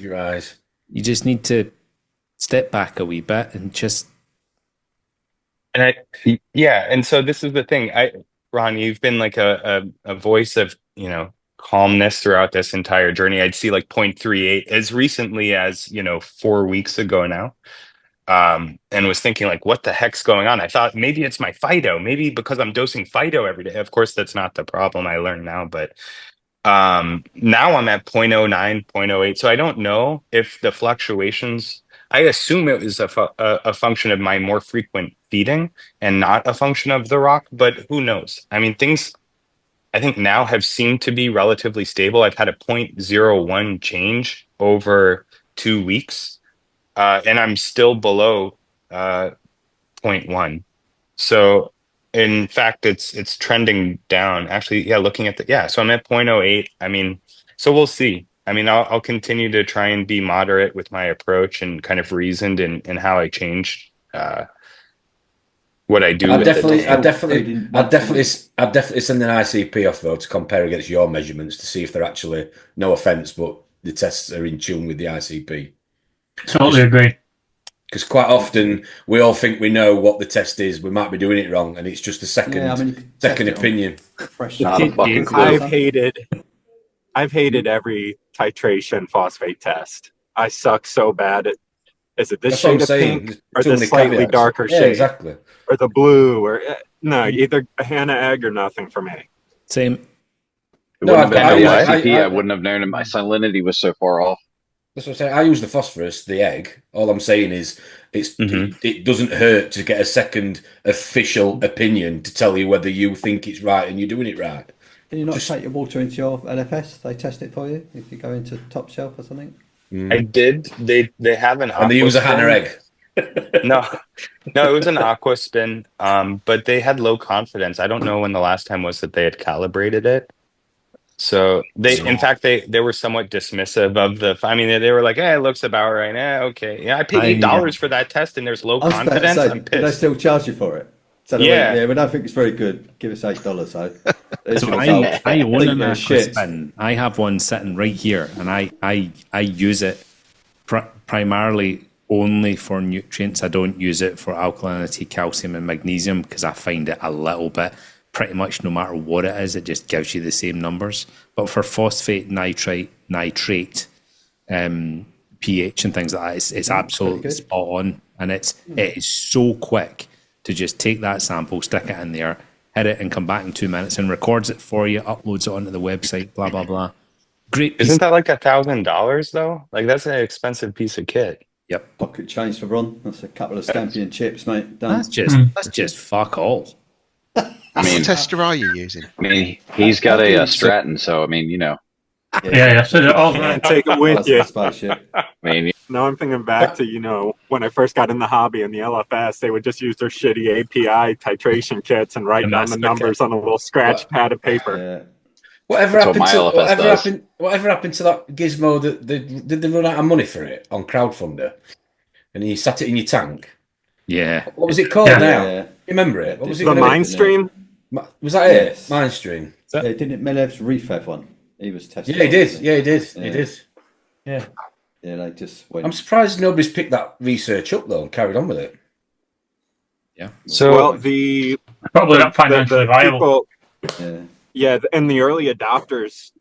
Speaker 4: Your eyes.
Speaker 1: you just need to step back a wee bit and just.
Speaker 2: And so this is the thing. Ron, you've been like a voice of, calmness throughout this entire journey. I'd see like 0.38 as recently as, 4 weeks ago now. And was thinking like, what the heck's going on? I thought maybe it's my phyto, maybe because I'm dosing phyto every day. Of course, that's not the problem. I learned now, but now I'm at 0.09, 0.08. So I don't know if the fluctuations, I assume it was a function of my more frequent feeding and not a function of the rock, but who knows? I mean, things I think now have seemed to be relatively stable. I've had a 0.01 change over 2 weeks. And I'm still below 0.1. So in fact, it's trending down. Actually, yeah, looking at so I'm at 0.08. I mean, so we'll see. I mean, I'll continue to try and be moderate with my approach and kind of reasoned in how I change what I do.
Speaker 4: I'd definitely send an ICP off though to compare against your measurements to see if they're actually, no offense, but the tests are in tune with the ICP.
Speaker 6: Totally agree.
Speaker 4: Because quite often we all think we know what the test is. We might be doing it wrong, and it's just a second second opinion.
Speaker 5: Fresh.
Speaker 8: Not a fucking clue.
Speaker 7: I've hated every titration phosphate test. I suck so bad at. Is it this shade of pink or the slightly darker shade?
Speaker 4: Exactly.
Speaker 7: Or the blue? Or no, either a Hannah egg or nothing for me.
Speaker 1: Same.
Speaker 8: It wouldn't have been no ICP. I wouldn't have known it. My salinity was so far off.
Speaker 4: That's what I'm saying. I use the phosphorus, the egg. All I'm saying is it doesn't hurt to get a second official opinion to tell you whether you think it's right and you're doing it right.
Speaker 5: Can you not take your water into your LFS? They test it for you if you go into Top Shelf or something.
Speaker 2: I did. They have an
Speaker 4: and they use a Hannah egg.
Speaker 2: No, it was an aqua spin. But they had low confidence. I don't know when the last time was that they had calibrated it. So in fact, they were somewhat dismissive of the. I mean, they were like, "It looks about right." Okay, yeah, I paid $8 for that test, and there's low confidence. I'm pissed.
Speaker 5: Did they still charge you for it? So we don't think it's very good. Give us $8, so.
Speaker 1: So I own an aqua spin. I have one sitting right here, and I use it primarily only for nutrients. I don't use it for alkalinity, calcium, and magnesium because I find it a little bit. Pretty much no matter what it is, it just gives you the same numbers. But for phosphate, nitrate, pH and things like that, it's absolutely spot on. And it is so quick to just take that sample, stick it in there, hit it, and come back in 2 minutes and records it for you, uploads it onto the website, blah, blah, blah. Great.
Speaker 2: Isn't that like $1,000 though? Like that's an expensive piece of kit.
Speaker 1: Yep.
Speaker 5: Pocket change for Ron. That's a couple of Scampi and chips, mate. Done.
Speaker 1: That's just fuck all.
Speaker 3: What tester are you using?
Speaker 8: I mean, he's got a Stratton, so I mean, you know.
Speaker 6: Yeah. So
Speaker 7: take it with you.
Speaker 8: I mean,
Speaker 7: now I'm thinking back to when I first got in the hobby in the LFS, they would just use their shitty API titration kits and write down the numbers on a little scratch pad of paper.
Speaker 4: Whatever happened to that gizmo? Did they run out of money for it on crowdfunder? And you sat it in your tank.
Speaker 1: Yeah.
Speaker 4: What was it called now? You remember it? What was it?
Speaker 7: The Mindstream.
Speaker 4: Was that it? Mindstream.
Speaker 5: Yeah, didn't Milev's Reef have one? He was testing.
Speaker 4: Yeah, he did. Yeah, he did. He did. Yeah.
Speaker 5: Yeah, they just went.
Speaker 4: I'm surprised nobody's picked that research up though and carried on with it.
Speaker 1: Yeah.
Speaker 7: So
Speaker 6: probably not financially viable.
Speaker 7: And the early adopters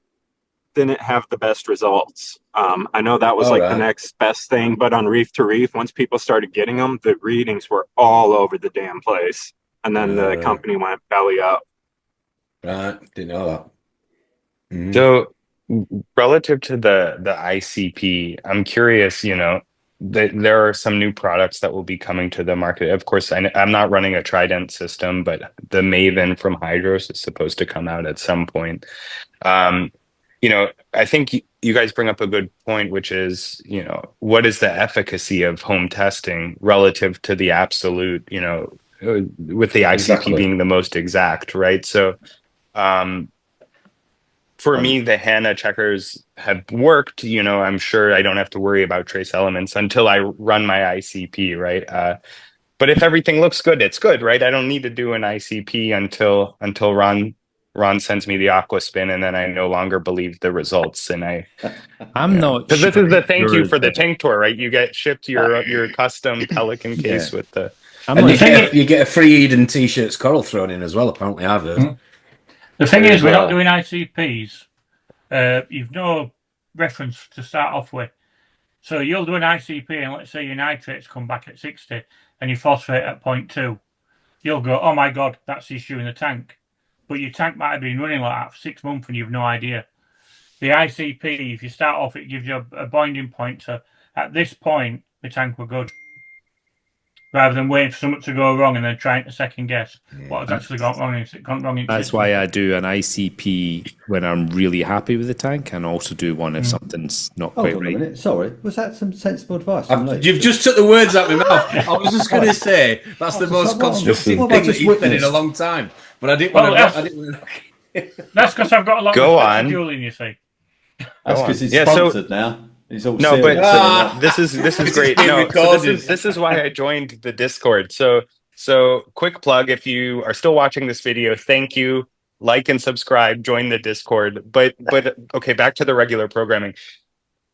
Speaker 7: didn't have the best results. I know that was the next best thing, but on Reef to Reef, once people started getting them, the readings were all over the damn place. And then the company went belly up.
Speaker 4: Right, didn't know that. Mm-hmm.
Speaker 2: So relative to the ICP, I'm curious, there are some new products that will be coming to the market. Of course, I'm not running a Trident system, but the Maven from Hydros is supposed to come out at some point. I think you guys bring up a good point, which is, what is the efficacy of home testing relative to the absolute, with the ICP being the most exact, right? So for me, the Hannah checkers have worked. I'm sure I don't have to worry about trace elements until I run my ICP, right? But if everything looks good, it's good, right? I don't need to do an ICP until Ron sends me the aqua spin, and then I no longer believe the results. And
Speaker 1: I'm not.
Speaker 2: Because this is the thank you for the tank tour, right? You get shipped your custom Pelican case with the.
Speaker 4: And you get a free Eden t-shirts coral thrown in as well. Apparently, I've heard.
Speaker 6: The thing is, we're not doing ICPs. You've no reference to start off with. So you'll do an ICP, and let's say your nitrates come back at 60 and your phosphate at 0.2. You'll go, oh my God, that's the issue in the tank. But your tank might have been running like that for 6 months and you've no idea. The ICP, if you start off, it gives you a binding point to, at this point, the tank were good. Rather than waiting for something to go wrong and then trying to second guess what has actually gone wrong.
Speaker 1: That's why I do an ICP when I'm really happy with the tank, and also do one if something's not quite right.
Speaker 5: A minute. Sorry, was that some sensible advice?
Speaker 4: You've just took the words out of my mouth. I was just going to say that's the most constructive thing that you've said in a long time, but I didn't want to.
Speaker 6: That's because I've got a lot of respect for Julian, you see.
Speaker 5: That's because he's sponsored now. He's all
Speaker 2: this is great. No, so this is why I joined the Discord. So quick plug: if you are still watching this video, thank you. Like and subscribe. Join the Discord. But okay, back to the regular programming.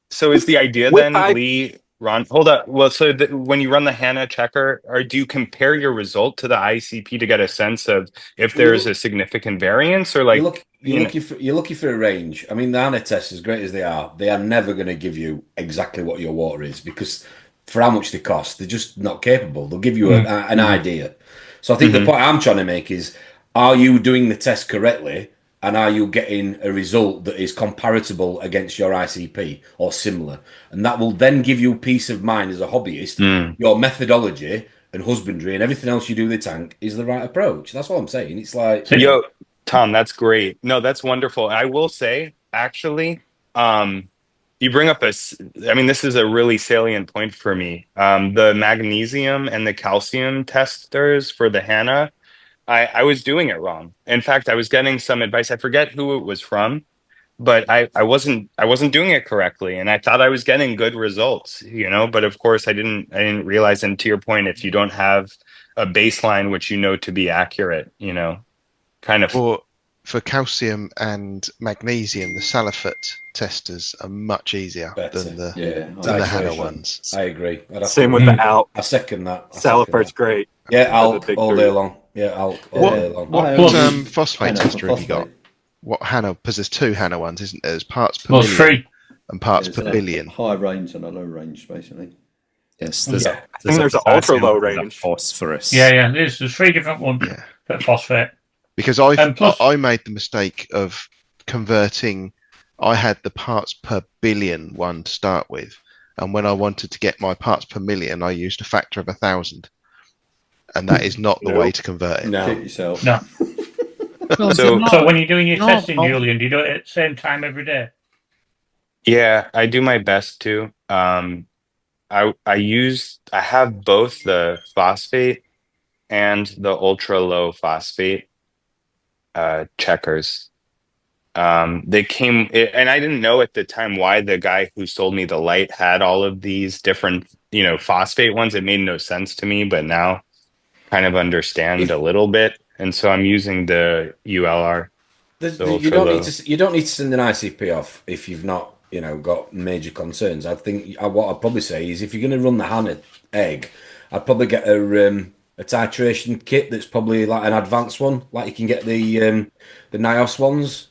Speaker 2: So is the idea then, Lee? Ron, hold up. Well, so when you run the HANA checker, do you compare your result to the ICP to get a sense of if there's a significant variance, or like
Speaker 4: you're looking for a range? I mean, the HANA tests, as great as they are never going to give you exactly what your water is, because for how much they cost, they're just not capable. They'll give you an idea. So I think the point I'm trying to make is, are you doing the test correctly? And are you getting a result that is comparable against your ICP or similar? And that will then give you peace of mind as a hobbyist. Your methodology and husbandry and everything else you do with the tank is the right approach. That's all I'm saying. It's like...
Speaker 2: Yo, Tom, that's great. No, that's wonderful. I will say, actually, you bring up this is a really salient point for me. The magnesium and the calcium testers for the HANA, I was doing it wrong. In fact, I was getting some advice. I forget who it was from, but I wasn't doing it correctly, and I thought I was getting good results, but of course I didn't realize. And to your point, if you don't have a baseline which you know to be accurate, kind of
Speaker 3: for calcium and magnesium, the Salifert testers are much easier than the HANA ones.
Speaker 4: I agree.
Speaker 7: Same with the Alk.
Speaker 4: I second that.
Speaker 7: Salifert's great.
Speaker 4: Yeah, Alk all day long. Yeah, Alk all day long.
Speaker 3: What phosphate tester have you got? What HANA? Because there's two HANA ones, isn't there? There's parts per million
Speaker 6: three.
Speaker 3: And parts per billion.
Speaker 5: High range and a low range, basically.
Speaker 1: Yes,
Speaker 7: I think there's an ultra low range.
Speaker 1: Phosphorus.
Speaker 6: Yeah. There's 3 different ones for phosphate.
Speaker 3: Because I made the mistake of converting. I had the parts per billion one to start with, and when I wanted to get my parts per million, I used a factor of 1,000, and that is not the way to convert it.
Speaker 5: No. Kick yourself.
Speaker 6: No. So when you're doing your testing, Julian, do you do it at the same time every day?
Speaker 2: Yeah, I do my best to. I have both the phosphate and the ultra low phosphate checkers. They came, and I didn't know at the time why the guy who sold me the light had all of these different, phosphate ones. It made no sense to me, but now kind of understand a little bit. And so I'm using the ULR.
Speaker 4: You don't need to send an ICP off if you've not, got major concerns. I think what I'd probably say is, if you're going to run the HANA egg, I'd probably get a titration kit that's probably like an advanced one, like you can get the NIOS ones.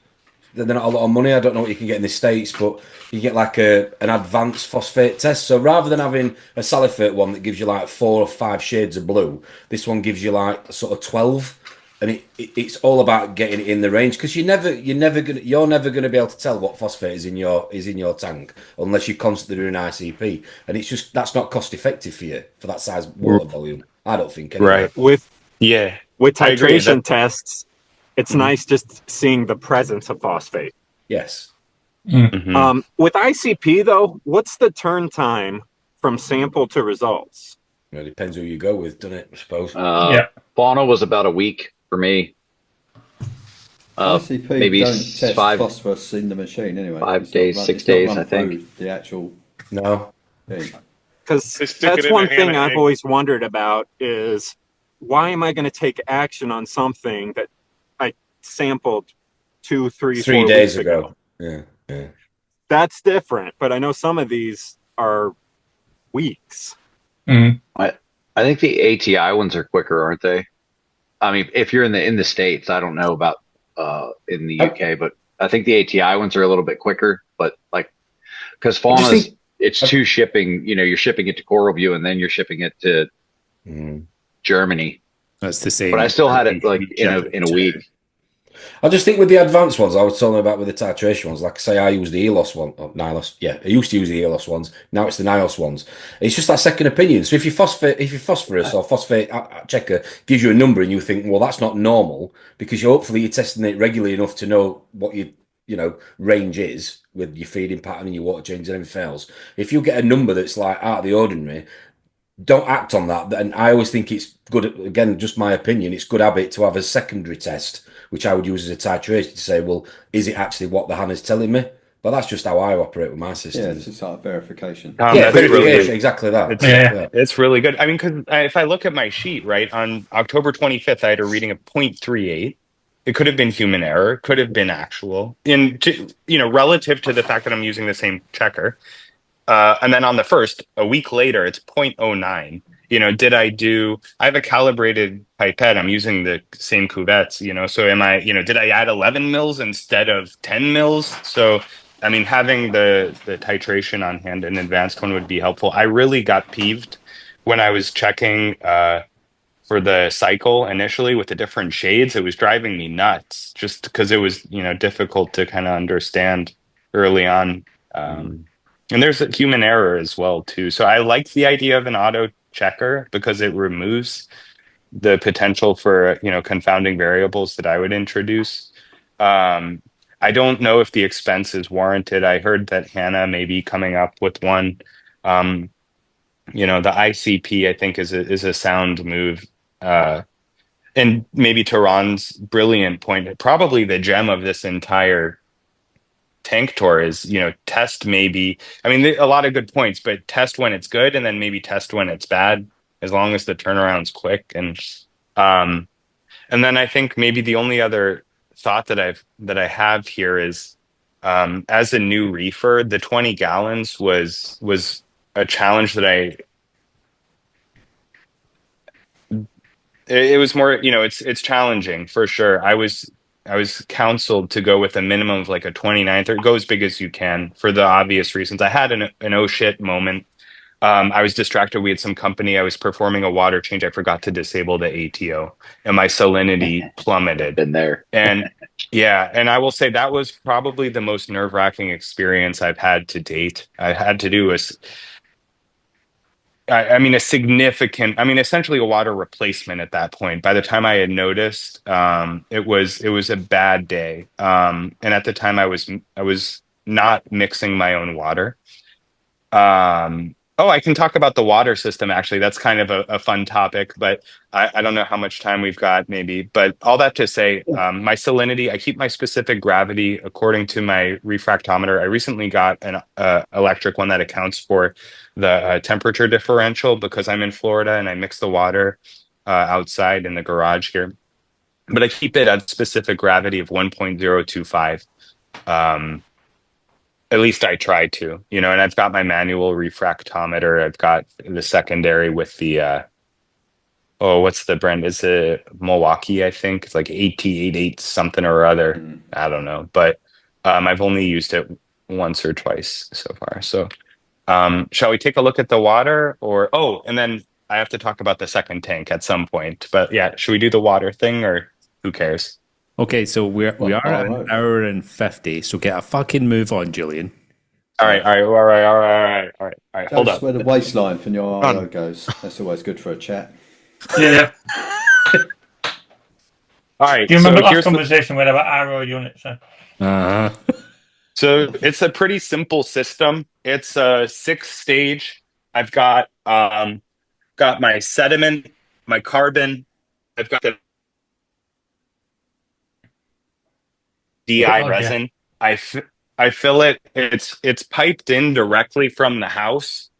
Speaker 4: They're not a lot of money. I don't know what you can get in the States, but you get like an advanced phosphate test. So rather than having a Salifert one that gives you like 4 or 5 shades of blue, this one gives you like sort of 12, and it's all about getting it in the range, because you're never gonna be able to tell what phosphate is in your tank unless you constantly do an ICP, and it's just, that's not cost effective for you for that size water volume. I don't think. Anyway.
Speaker 2: Right.
Speaker 7: With titration tests, it's nice just seeing the presence of phosphate.
Speaker 4: Yes.
Speaker 7: Mm-hmm. With ICP, though, what's the turn time from sample to results?
Speaker 4: It depends who you go with, doesn't it, I suppose?
Speaker 8: Fauna was about a week for me.
Speaker 5: ICP
Speaker 8: maybe
Speaker 5: don't test phosphorus in the machine anyway.
Speaker 8: 5 days, 6 days, I think.
Speaker 5: The actual
Speaker 4: no.
Speaker 7: Because that's one thing I've always wondered about is, why am I going to take action on something that I sampled 2, 3, 4
Speaker 4: days
Speaker 7: weeks
Speaker 4: ago? Yeah.
Speaker 7: That's different, but I know some of these are weeks.
Speaker 6: Mm.
Speaker 8: I think the ATI ones are quicker, aren't they? I mean, if you're in the States, I don't know about in the UK, but I think the ATI ones are a little bit quicker. But like, because Fauna's, it's 2 shipping. You're shipping it to Coralview and then you're shipping it to Germany.
Speaker 1: That's the same.
Speaker 8: But I still had it like in a week.
Speaker 4: I just think with the advanced ones, I was telling about with the titration ones, like I say, I use the ELOS one, NIOS. Yeah, I used to use the ELOS ones. Now it's the NIOS ones. It's just that second opinion. So if your phosphorus or phosphate checker gives you a number and you think, well, that's not normal, because hopefully you're testing it regularly enough to know what your range is with your feeding pattern and your water change and everything else. If you get a number that's like out of the ordinary, don't act on that. And I always think it's good, again, just my opinion, it's good habit to have a secondary test, which I would use as a titration to say, well, is it actually what the HANA's telling me? But that's just how I operate with my system.
Speaker 5: Yeah, it's just like verification.
Speaker 4: Verification, really exactly that.
Speaker 2: It's really good. I mean, because if I look at my sheet, right, on October 25th, I had a reading of 0.38. It could have been human error, could have been actual. And, relative to the fact that I'm using the same checker. And then on the first, a week later, it's 0.09. I have a calibrated pipette. I'm using the same cuvettes, so did I add 11 mils instead of 10 mils? So, I mean, having the titration on hand, an advanced one would be helpful. I really got peeved when I was checking for the cycle initially with the different shades. It was driving me nuts just because it was, difficult to kind of understand early on. And there's a human error as well, too. So I like the idea of an auto checker because it removes the potential for, confounding variables that I would introduce. I don't know if the expense is warranted. I heard that Hannah may be coming up with one. The ICP, I think, is a sound move. And maybe to Ron's brilliant point, probably the gem of this entire tank tour is, test maybe. I mean, a lot of good points, but test when it's good and then maybe test when it's bad, as long as the turnaround's quick. And then I think maybe the only other thought that I have here is, as a new reefer, the 20 gallons was a challenge that it was more, it's challenging for sure. I was counseled to go with a minimum of like a 29th, or go as big as you can for the obvious reasons. I had an oh shit moment. I was distracted. We had some company. I was performing a water change. I forgot to disable the ATO, and my salinity plummeted.
Speaker 8: Been there.
Speaker 2: And yeah, and I will say that was probably the most nerve-wracking experience I've had to date. I had to do essentially a water replacement at that point. By the time I had noticed, it was a bad day. And at the time I was not mixing my own water. I can talk about the water system, actually. That's kind of a fun topic, but I don't know how much time we've got, maybe. But all that to say, my salinity, I keep my specific gravity according to my refractometer. I recently got an electric one that accounts for the temperature differential because I'm in Florida and I mix the water outside in the garage here. But I keep it at specific gravity of 1.025. At least I try to, and I've got my manual refractometer. I've got the secondary with the, what's the brand? Is it Milwaukee? I think it's like 8888 something or other. I don't know, but I've only used it once or twice so far. So shall we take a look at the water and then I have to talk about the second tank at some point, but yeah, should we do the water thing or who cares?
Speaker 1: Okay, so we are at an hour and 50, so get a fucking move on, Julian.
Speaker 2: All right. Hold
Speaker 5: That's
Speaker 2: up.
Speaker 5: where the waistline from your RO goes. That's always good for a chat.
Speaker 6: Yeah.
Speaker 2: All right.
Speaker 6: Do you remember last conversation we had about RO units?
Speaker 2: So it's a pretty simple system. It's a 6-stage. I've got my sediment, my carbon. I've got the DI resin. Yeah. I fill it. It's piped in directly from the house.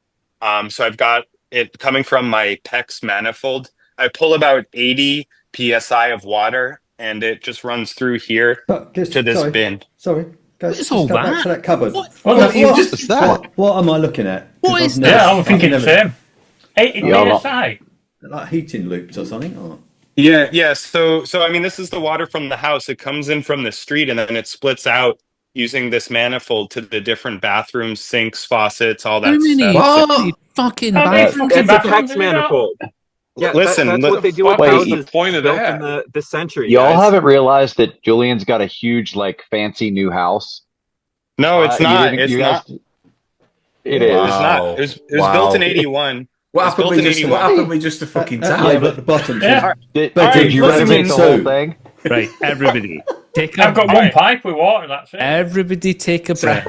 Speaker 2: So I've got it coming from my PEX manifold. I pull about 80 psi of water, and it just runs through here to this bin.
Speaker 5: Sorry, go back to that cupboard.
Speaker 3: What is that?
Speaker 5: What am I looking at?
Speaker 1: What is
Speaker 6: that? Yeah, I'm thinking the same. 80 psi.
Speaker 5: Like heating loops or something. Or?
Speaker 2: Yeah. So I mean, this is the water from the house. It comes in from the street, and then it splits out using this manifold to the different bathrooms, sinks, faucets, all that stuff.
Speaker 1: Fucking
Speaker 7: it's a PEX manifold. Yeah,
Speaker 2: listen,
Speaker 7: that's what they do with houses
Speaker 8: point
Speaker 7: of that in the century.
Speaker 8: Y'all haven't realized that Julian's got a huge, fancy new house?
Speaker 2: No, it's not. It's not.
Speaker 8: It is.
Speaker 2: It's not. It was built in 81.
Speaker 4: What happened with just the fucking tap?
Speaker 5: At the bottom.
Speaker 6: Yeah.
Speaker 8: Did you renovate the whole thing?
Speaker 1: Right, everybody.
Speaker 6: I've got one pipe with water, that's it.
Speaker 1: Everybody take a breath.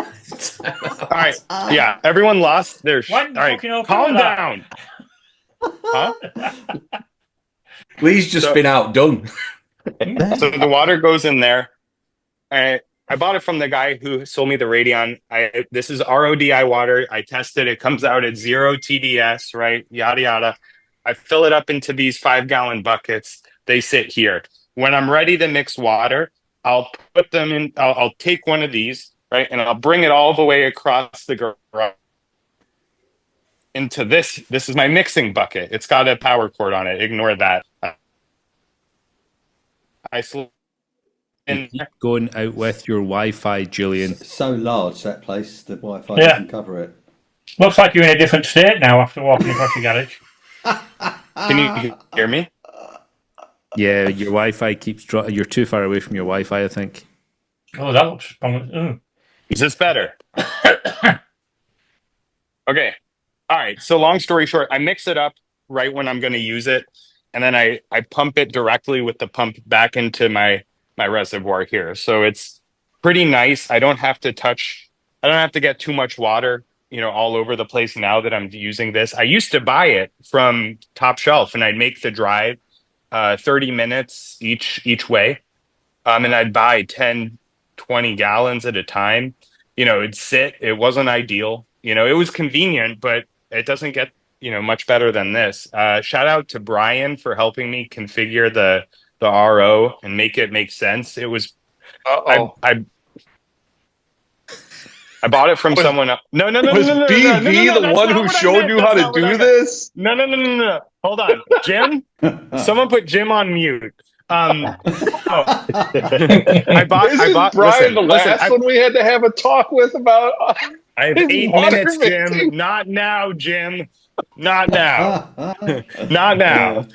Speaker 2: All right. Yeah, everyone lost their
Speaker 6: all right,
Speaker 2: calm down. Huh?
Speaker 4: Please just been outdone.
Speaker 2: So the water goes in there. I bought it from the guy who sold me the Radeon. This is RODI water. I tested it. Comes out at 0 TDS, right? Yada, yada. I fill it up into these 5-gallon buckets. They sit here. When I'm ready to mix water, I'll put them in. I'll take one of these, right? And I'll bring it all the way across the garage. into this. This is my mixing bucket. It's got a power cord on it. Ignore that.
Speaker 1: You keep going out with your Wi-Fi, Julian.
Speaker 5: So large, that place, the Wi-Fi
Speaker 6: Yeah.
Speaker 5: doesn't cover it.
Speaker 6: Looks like you're in a different state now after walking across the garage.
Speaker 2: Can you hear me?
Speaker 1: Yeah, your Wi-Fi keeps dropping. You're too far away from your Wi-Fi, I think.
Speaker 6: Oh, that looks strong.
Speaker 2: Is this better? Okay. All right. So long story short, I mix it up right when I'm going to use it. And then I pump it directly with the pump back into my reservoir here. So it's pretty nice. I don't have to get too much water, all over the place now that I'm using this. I used to buy it from Top Shelf and I'd make the drive 30 minutes each way. And I'd buy 10, 20 gallons at a time. It'd sit. It wasn't ideal. It was convenient, but it doesn't get, much better than this. Shout out to Brian for helping me configure the RO and make it make sense. It was, I bought it from someone else. No.
Speaker 9: Was BV the one who showed you how to do this?
Speaker 2: No. Hold on. Jim? Someone put Jim on mute. I bought
Speaker 9: Brian the last one we had to have a talk with about.
Speaker 2: I have 8 minutes, Jim. Not now, Jim. Not now. Not now.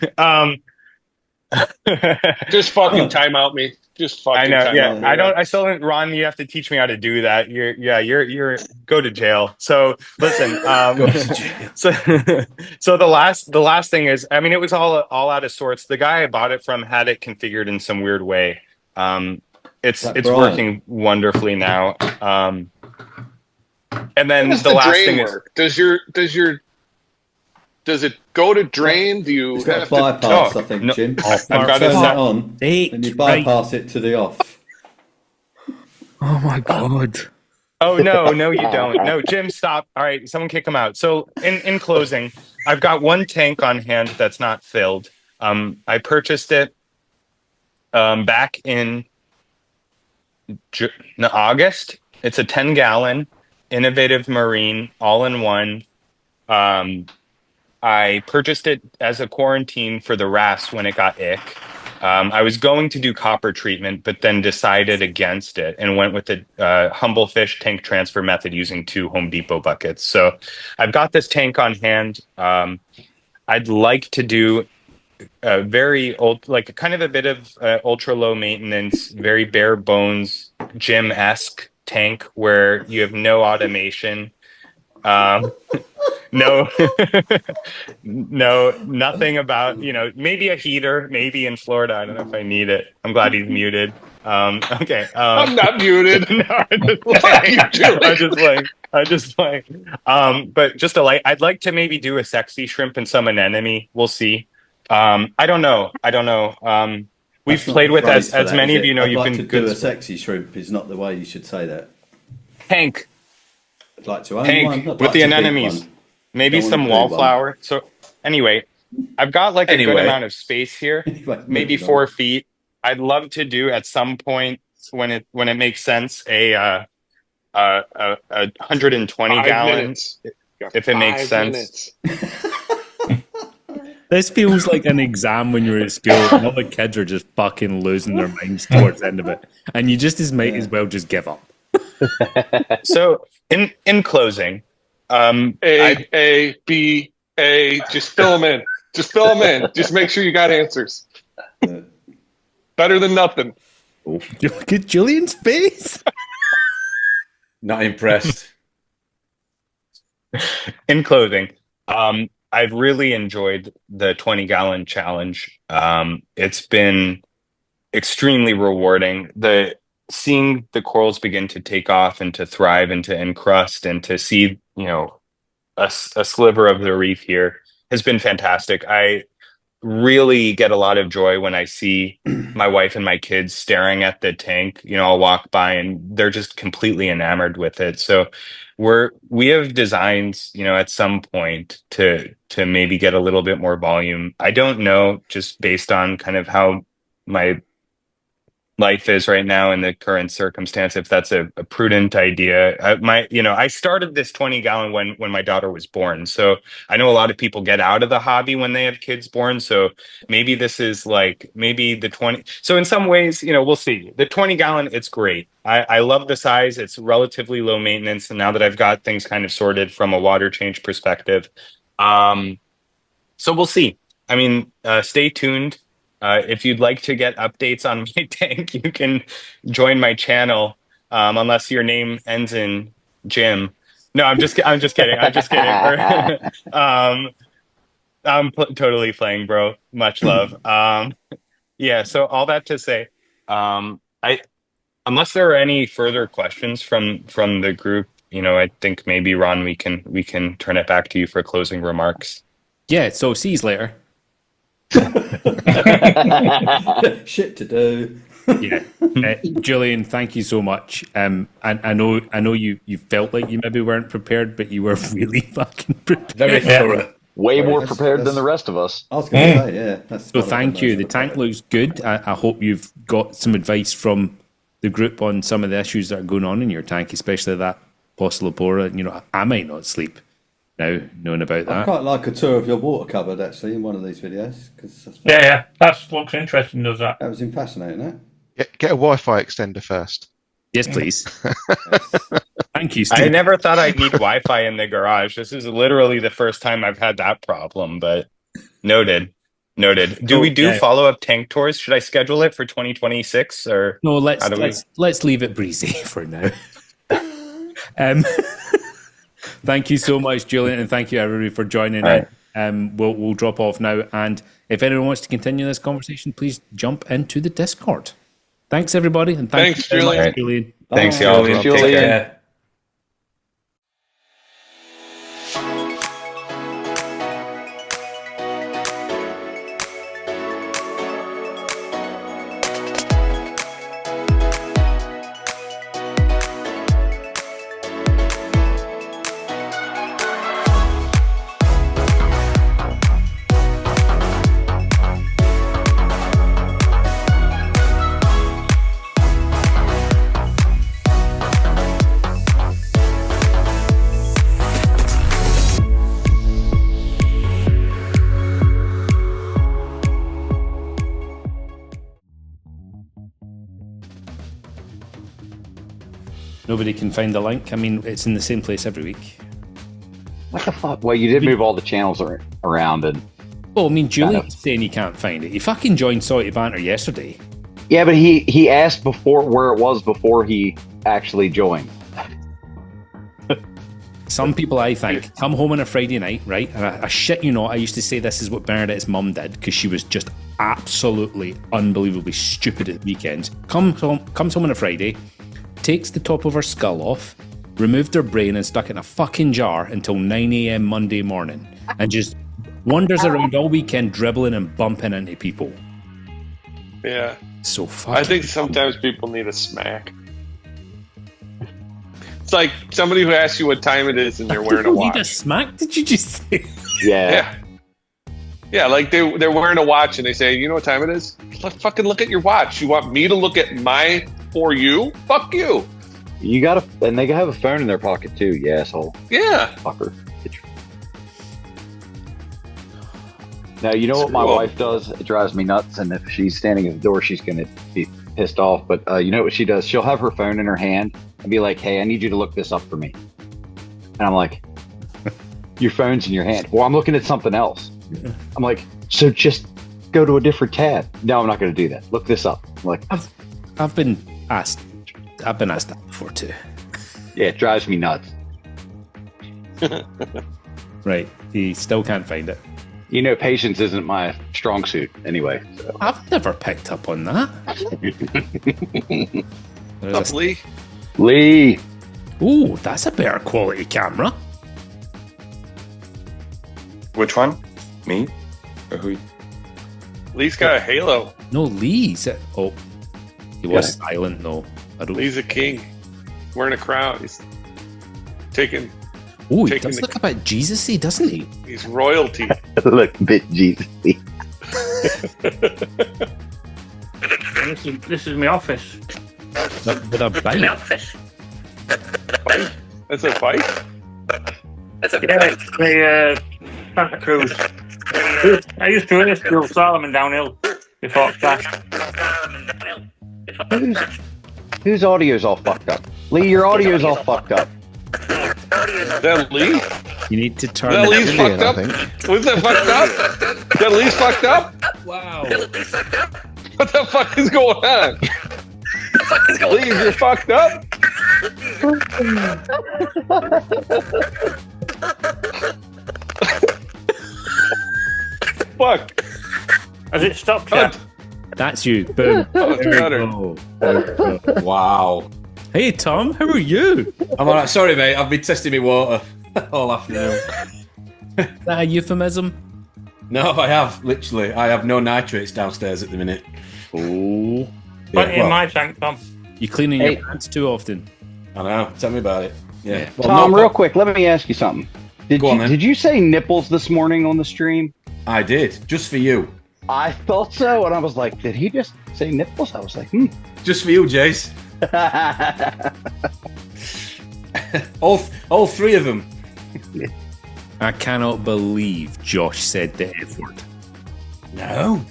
Speaker 9: Just fucking time out me. Just fucking.
Speaker 2: I know.
Speaker 9: Time
Speaker 2: Yeah,
Speaker 9: out me.
Speaker 2: I don't. I still don't. Ron, you have to teach me how to do that. You're go to jail. So listen.
Speaker 4: Go to jail.
Speaker 2: So the last thing is, I mean, it was all out of sorts. The guy I bought it from had it configured in some weird way. It's working wonderfully now. And then
Speaker 9: How does the last thing work? Does it go to drain? Do you
Speaker 5: It's got
Speaker 9: have
Speaker 5: to bypass,
Speaker 2: No,
Speaker 5: I think,
Speaker 2: no.
Speaker 5: Jim.
Speaker 2: I've got
Speaker 5: Turn
Speaker 2: it
Speaker 5: it
Speaker 2: set.
Speaker 5: on, and you bypass it to the off.
Speaker 1: Oh my god.
Speaker 2: Oh no, you don't. No, Jim, stop. All right, someone kick him out. So in closing, I've got one tank on hand that's not filled. I purchased it back in August. It's a 10-gallon Innovative Marine all-in-one. I purchased it as a quarantine for the wrasse when it got ick. I was going to do copper treatment, but then decided against it and went with the Humble Fish tank transfer method using 2 Home Depot buckets. So I've got this tank on hand. I'd like to do a very old, like kind of a bit of ultra low maintenance, very bare bones, gym-esque tank where you have no automation. No, nothing about, maybe a heater, maybe in Florida. I don't know if I need it. I'm glad he's muted. Okay.
Speaker 9: I'm not muted.
Speaker 2: No, I'm just playing. But just I'd like to maybe do a sexy shrimp and some anemone. We'll see. I don't know. We've played with, as many of you know,
Speaker 5: I'd
Speaker 2: you've
Speaker 5: like
Speaker 2: been
Speaker 5: to
Speaker 2: good.
Speaker 5: do a sexy shrimp is not the way you should say that.
Speaker 2: Tank.
Speaker 5: I'd like to own
Speaker 2: Tank
Speaker 5: one. I'd
Speaker 2: with
Speaker 5: like
Speaker 2: the
Speaker 5: to keep
Speaker 2: anemones.
Speaker 5: one.
Speaker 2: Maybe
Speaker 5: Don't
Speaker 2: some
Speaker 5: wanna do one.
Speaker 2: wallflower. So anyway, I've got like a good amount of space here,
Speaker 5: Anyway,
Speaker 2: maybe
Speaker 5: moving
Speaker 2: 4 feet. I'd love to do at some point when it makes sense a 120
Speaker 9: 5
Speaker 2: gallon
Speaker 9: minutes.
Speaker 2: if it makes sense.
Speaker 1: This feels like an exam when you're at school and all the kids are just fucking losing their minds towards the end of it. And you just might as well just give up.
Speaker 2: So in closing,
Speaker 9: A, B, A. Just fill them in. Just fill them in. Just make sure you got answers. Better than nothing.
Speaker 1: Look at Julian's face.
Speaker 4: Not impressed.
Speaker 2: in closing, I've really enjoyed the 20-gallon challenge. It's been extremely rewarding. Seeing the corals begin to take off and to thrive and to encrust and to see, a sliver of the reef here has been fantastic. I really get a lot of joy when I see my wife and my kids staring at the tank. I'll walk by and they're just completely enamored with it. So we have designs, at some point to maybe get a little bit more volume. I don't know, just based on kind of how my life is right now in the current circumstance, if that's a prudent idea. I started this 20-gallon when my daughter was born. So I know a lot of people get out of the hobby when they have kids born. So maybe this is like maybe the 20. So in some ways, we'll see. The 20-gallon, it's great. I love the size. It's relatively low maintenance. And now that I've got things kind of sorted from a water change perspective. So we'll see. I mean, stay tuned. If you'd like to get updates on my tank, you can join my channel. Unless your name ends in Jim. No, I'm just kidding. I'm just kidding. I'm totally playing, bro. Much love. Yeah. So all that to say, unless there are any further questions from the group, I think maybe Ron, we can turn it back to you for closing remarks.
Speaker 1: Yeah. So see you later.
Speaker 5: Shit to do.
Speaker 1: Yeah, Julian, thank you so much. I know you felt like you maybe weren't prepared, but you were really fucking prepared.
Speaker 4: Very thorough.
Speaker 8: Way more prepared than the rest of us.
Speaker 5: I was going to say, yeah.
Speaker 1: So thank you. The tank looks good. I hope you've got some advice from the group on some of the issues that are going on in your tank, especially that Posilopora. I might not sleep now knowing about that.
Speaker 5: I'd quite like a tour of your water cupboard, actually, in one of these videos.
Speaker 6: Yeah, that looks interesting, does that?
Speaker 5: That was fascinating, eh?
Speaker 3: Get a Wi-Fi extender first.
Speaker 1: Yes, please. Thank you, Steve.
Speaker 2: I never thought I'd need Wi-Fi in the garage. This is literally the first time I've had that problem, but noted. Do we do follow-up tank tours? Should I schedule it for 2026 or
Speaker 1: no? Let's leave it breezy for now. Thank you so much, Julian, and thank you everybody for joining in. We'll drop off now, and if anyone wants to continue this conversation, please jump into the Discord. Thanks, everybody, and thanks
Speaker 9: Julian.
Speaker 1: Julian.
Speaker 2: Thanks, y'all.
Speaker 8: Julian.
Speaker 2: Take care.
Speaker 1: Nobody can find the link. I mean, it's in the same place every week.
Speaker 8: What the fuck? Well, you did move all the channels around, and
Speaker 1: oh, I mean, Julian's saying he can't find it. He fucking joined Salty Banter yesterday.
Speaker 8: Yeah, but he asked before where it was before he actually joined.
Speaker 1: Some people, I think, come home on a Friday night, right? And I shit you not, I used to say this is what Bernadette's mum did because she was just absolutely unbelievably stupid at the weekends. Comes home on a Friday, takes the top of her skull off, removed her brain and stuck it in a fucking jar until 9 a.m. Monday morning, and just wanders around all weekend dribbling and bumping into people.
Speaker 9: Yeah.
Speaker 1: So fucking
Speaker 9: I think sometimes people need a smack. It's like somebody who asks you what time it is and they're wearing a watch.
Speaker 1: Need a smack? Did you just say?
Speaker 8: Yeah.
Speaker 9: Yeah, like they're wearing a watch and they say, you know what time it is? Fucking look at your watch. You want me to look at my for you? Fuck you.
Speaker 8: You gotta, and they have a phone in their pocket too, you asshole.
Speaker 9: Yeah.
Speaker 8: Fucker. Now, you know what my wife does? It drives me nuts, and if she's standing at the door, she's gonna be pissed off. But you know what she does? She'll have her phone in her hand and be like, hey, I need you to look this up for me. And I'm like, your phone's in your hand. Well, I'm looking at something else. I'm like, so just go to a different tab. No, I'm not going to do that. Look this up. I'm like,
Speaker 1: I've been asked that before too.
Speaker 8: Yeah, it drives me nuts.
Speaker 1: Right, he still can't find it.
Speaker 8: You know, patience isn't my strong suit anyway. So.
Speaker 1: I've never picked up on that.
Speaker 9: What's up, Lee?
Speaker 8: Lee.
Speaker 1: Ooh, that's a better quality camera.
Speaker 2: Which one? Me? Or who?
Speaker 9: Lee's got a halo.
Speaker 1: No, Lee's. Oh, he was silent though.
Speaker 9: Lee's a king. Wearing a crown. He's taking.
Speaker 1: Oh, he does look a bit Jesus-y, doesn't he?
Speaker 9: He's royalty.
Speaker 8: Look a bit Jesus-y.
Speaker 6: This is my office.
Speaker 1: With a bike.
Speaker 6: My office.
Speaker 9: That's a bike?
Speaker 6: Yeah, the Santa Cruz. I used to race Jules Solomon downhill before it crashed.
Speaker 8: Whose audio's all fucked up? Lee, your audio's all fucked up.
Speaker 9: Is that Lee?
Speaker 1: You need to turn
Speaker 9: That
Speaker 1: it
Speaker 9: Lee's
Speaker 1: Julian,
Speaker 9: fucked up? Was that fucked up? That Lee's fucked up?
Speaker 1: Wow.
Speaker 9: What the fuck is going on? Lee, you're fucked up? Fuck.
Speaker 6: Has it stopped yet?
Speaker 1: That's you. Boom.
Speaker 9: Oh, it's better.
Speaker 4: Wow.
Speaker 1: Hey, Tom. How are you?
Speaker 4: I'm alright. Sorry, mate. I've been testing my water all afternoon.
Speaker 1: Is that a euphemism?
Speaker 4: No, I have. Literally. I have no nitrates downstairs at the minute.
Speaker 1: Oh.
Speaker 6: Plenty in my tank, Tom.
Speaker 1: You cleaning your pants too often?
Speaker 4: I know. Tell me about it. Yeah. Well,
Speaker 8: Tom,
Speaker 4: no,
Speaker 8: real quick, let me ask you something. Did you say nipples this morning on the stream?
Speaker 4: I did. Just for you.
Speaker 8: I thought so, and I was like, did he just say nipples? I was like,
Speaker 4: Just for you, Jace. all three of them.
Speaker 1: I cannot believe Josh said the F word.
Speaker 4: No.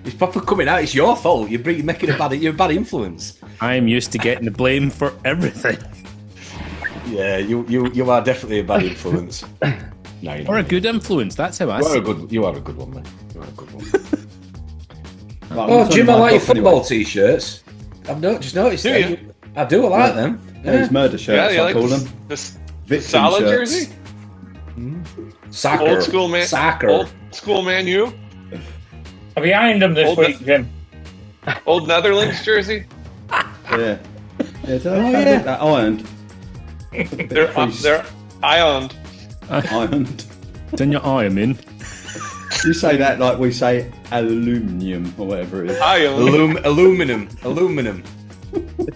Speaker 4: It's proper coming out. It's your fault. You're making you're a bad influence.
Speaker 1: I am used to getting the blame for everything.
Speaker 4: Yeah, you are definitely a bad influence. No, you're
Speaker 1: Or a
Speaker 4: not.
Speaker 1: good influence. That's how I
Speaker 4: You
Speaker 1: see
Speaker 4: are a
Speaker 1: it.
Speaker 4: good. You are a good one, man. You are a good one.
Speaker 5: Right,
Speaker 4: Oh,
Speaker 5: I'm
Speaker 4: Jim,
Speaker 5: turning
Speaker 4: I
Speaker 5: my
Speaker 4: like your
Speaker 5: book
Speaker 4: football
Speaker 5: anyway.
Speaker 4: t-shirts. I've just noticed
Speaker 9: Do
Speaker 4: them.
Speaker 9: you?
Speaker 4: I do. I like them.
Speaker 5: Yeah, it's murder shirts,
Speaker 9: you
Speaker 5: I
Speaker 9: like
Speaker 5: call them.
Speaker 9: this
Speaker 5: Victim
Speaker 9: solid
Speaker 5: shirts.
Speaker 9: jersey?
Speaker 4: Soccer.
Speaker 9: Old school man.
Speaker 4: Soccer.
Speaker 9: Old school man. You
Speaker 6: Have you ironed them this
Speaker 9: Hold
Speaker 6: week, Jim?
Speaker 9: old Netherlands jersey.
Speaker 5: Yeah. Yeah, did I get that ironed?
Speaker 9: They're ironed.
Speaker 5: Ironed.
Speaker 1: Done your eye, in.
Speaker 5: You say that like we say aluminium or whatever it is.
Speaker 9: Iron.
Speaker 4: Aluminum.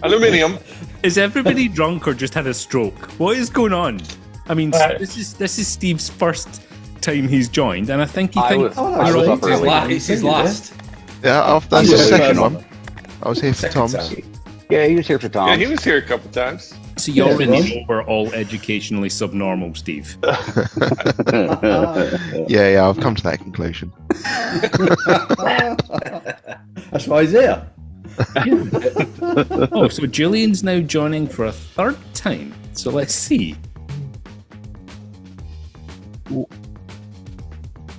Speaker 9: Aluminium.
Speaker 1: Is everybody drunk or just had a stroke? What is going on? I mean, this is Steve's first time he's joined, and I think he thinks
Speaker 5: was up early.
Speaker 4: It's his last.
Speaker 3: Yeah, that's the second one. I was here for
Speaker 4: Second
Speaker 3: Tom's.
Speaker 4: time.
Speaker 8: yeah, he was here for Tom.
Speaker 9: Yeah, he was here a couple times.
Speaker 1: so. You already
Speaker 5: well.
Speaker 1: know we're all educationally subnormal, Steve.
Speaker 3: Yeah, I've come to that conclusion.
Speaker 5: That's why he's here.
Speaker 1: Oh, so Julian's now joining for a third time. So let's see.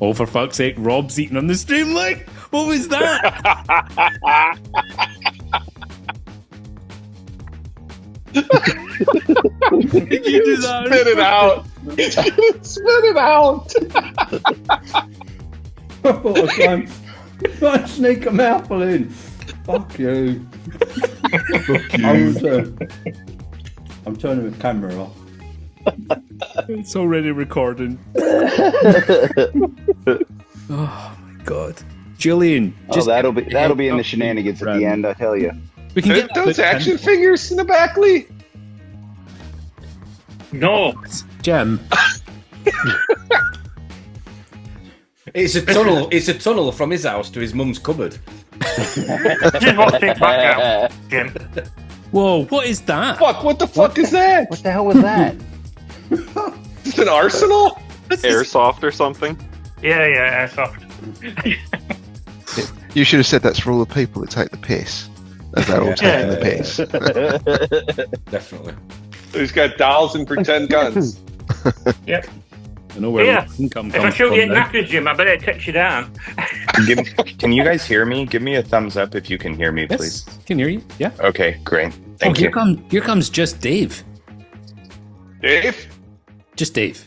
Speaker 1: Oh, for fuck's sake, Rob's eating on the stream like, what was that? Did you do that?
Speaker 9: Spit it out. Spit it out.
Speaker 5: I thought I was trying to sneak a mouthful in. Fuck you. I'm turning the camera off.
Speaker 1: It's already recording. Oh my god, Julian!
Speaker 8: That'll be in the shenanigans at the end. I tell you.
Speaker 1: We can get
Speaker 9: Those action figures in the back, Lee.
Speaker 6: No.
Speaker 1: Jim.
Speaker 4: It's a tunnel. It's a tunnel from his house to his mum's cupboard.
Speaker 6: Just watch it back out, Jim.
Speaker 1: Whoa! What is that?
Speaker 9: Fuck! What the fuck is that?
Speaker 8: What the hell was that?
Speaker 9: It's an arsenal.
Speaker 7: Airsoft or something.
Speaker 6: Yeah, soft.
Speaker 3: You should have said that's for all the people that take the piss. As they're all taking the piss.
Speaker 4: Definitely.
Speaker 9: He's got dolls and pretend guns.
Speaker 6: Yep.
Speaker 1: I know where
Speaker 6: Yeah.
Speaker 1: the income
Speaker 6: If I
Speaker 1: comes
Speaker 6: shoot you
Speaker 1: from.
Speaker 6: in
Speaker 1: now.
Speaker 6: knackers, Jim, I better text you down.
Speaker 2: Can you guys hear me? Give me a thumbs up if you can hear me,
Speaker 1: Yes,
Speaker 2: please.
Speaker 1: can hear you. Yeah.
Speaker 2: Okay, great. Thank you.
Speaker 1: Here comes just Dave.
Speaker 9: Dave.
Speaker 1: Just Dave.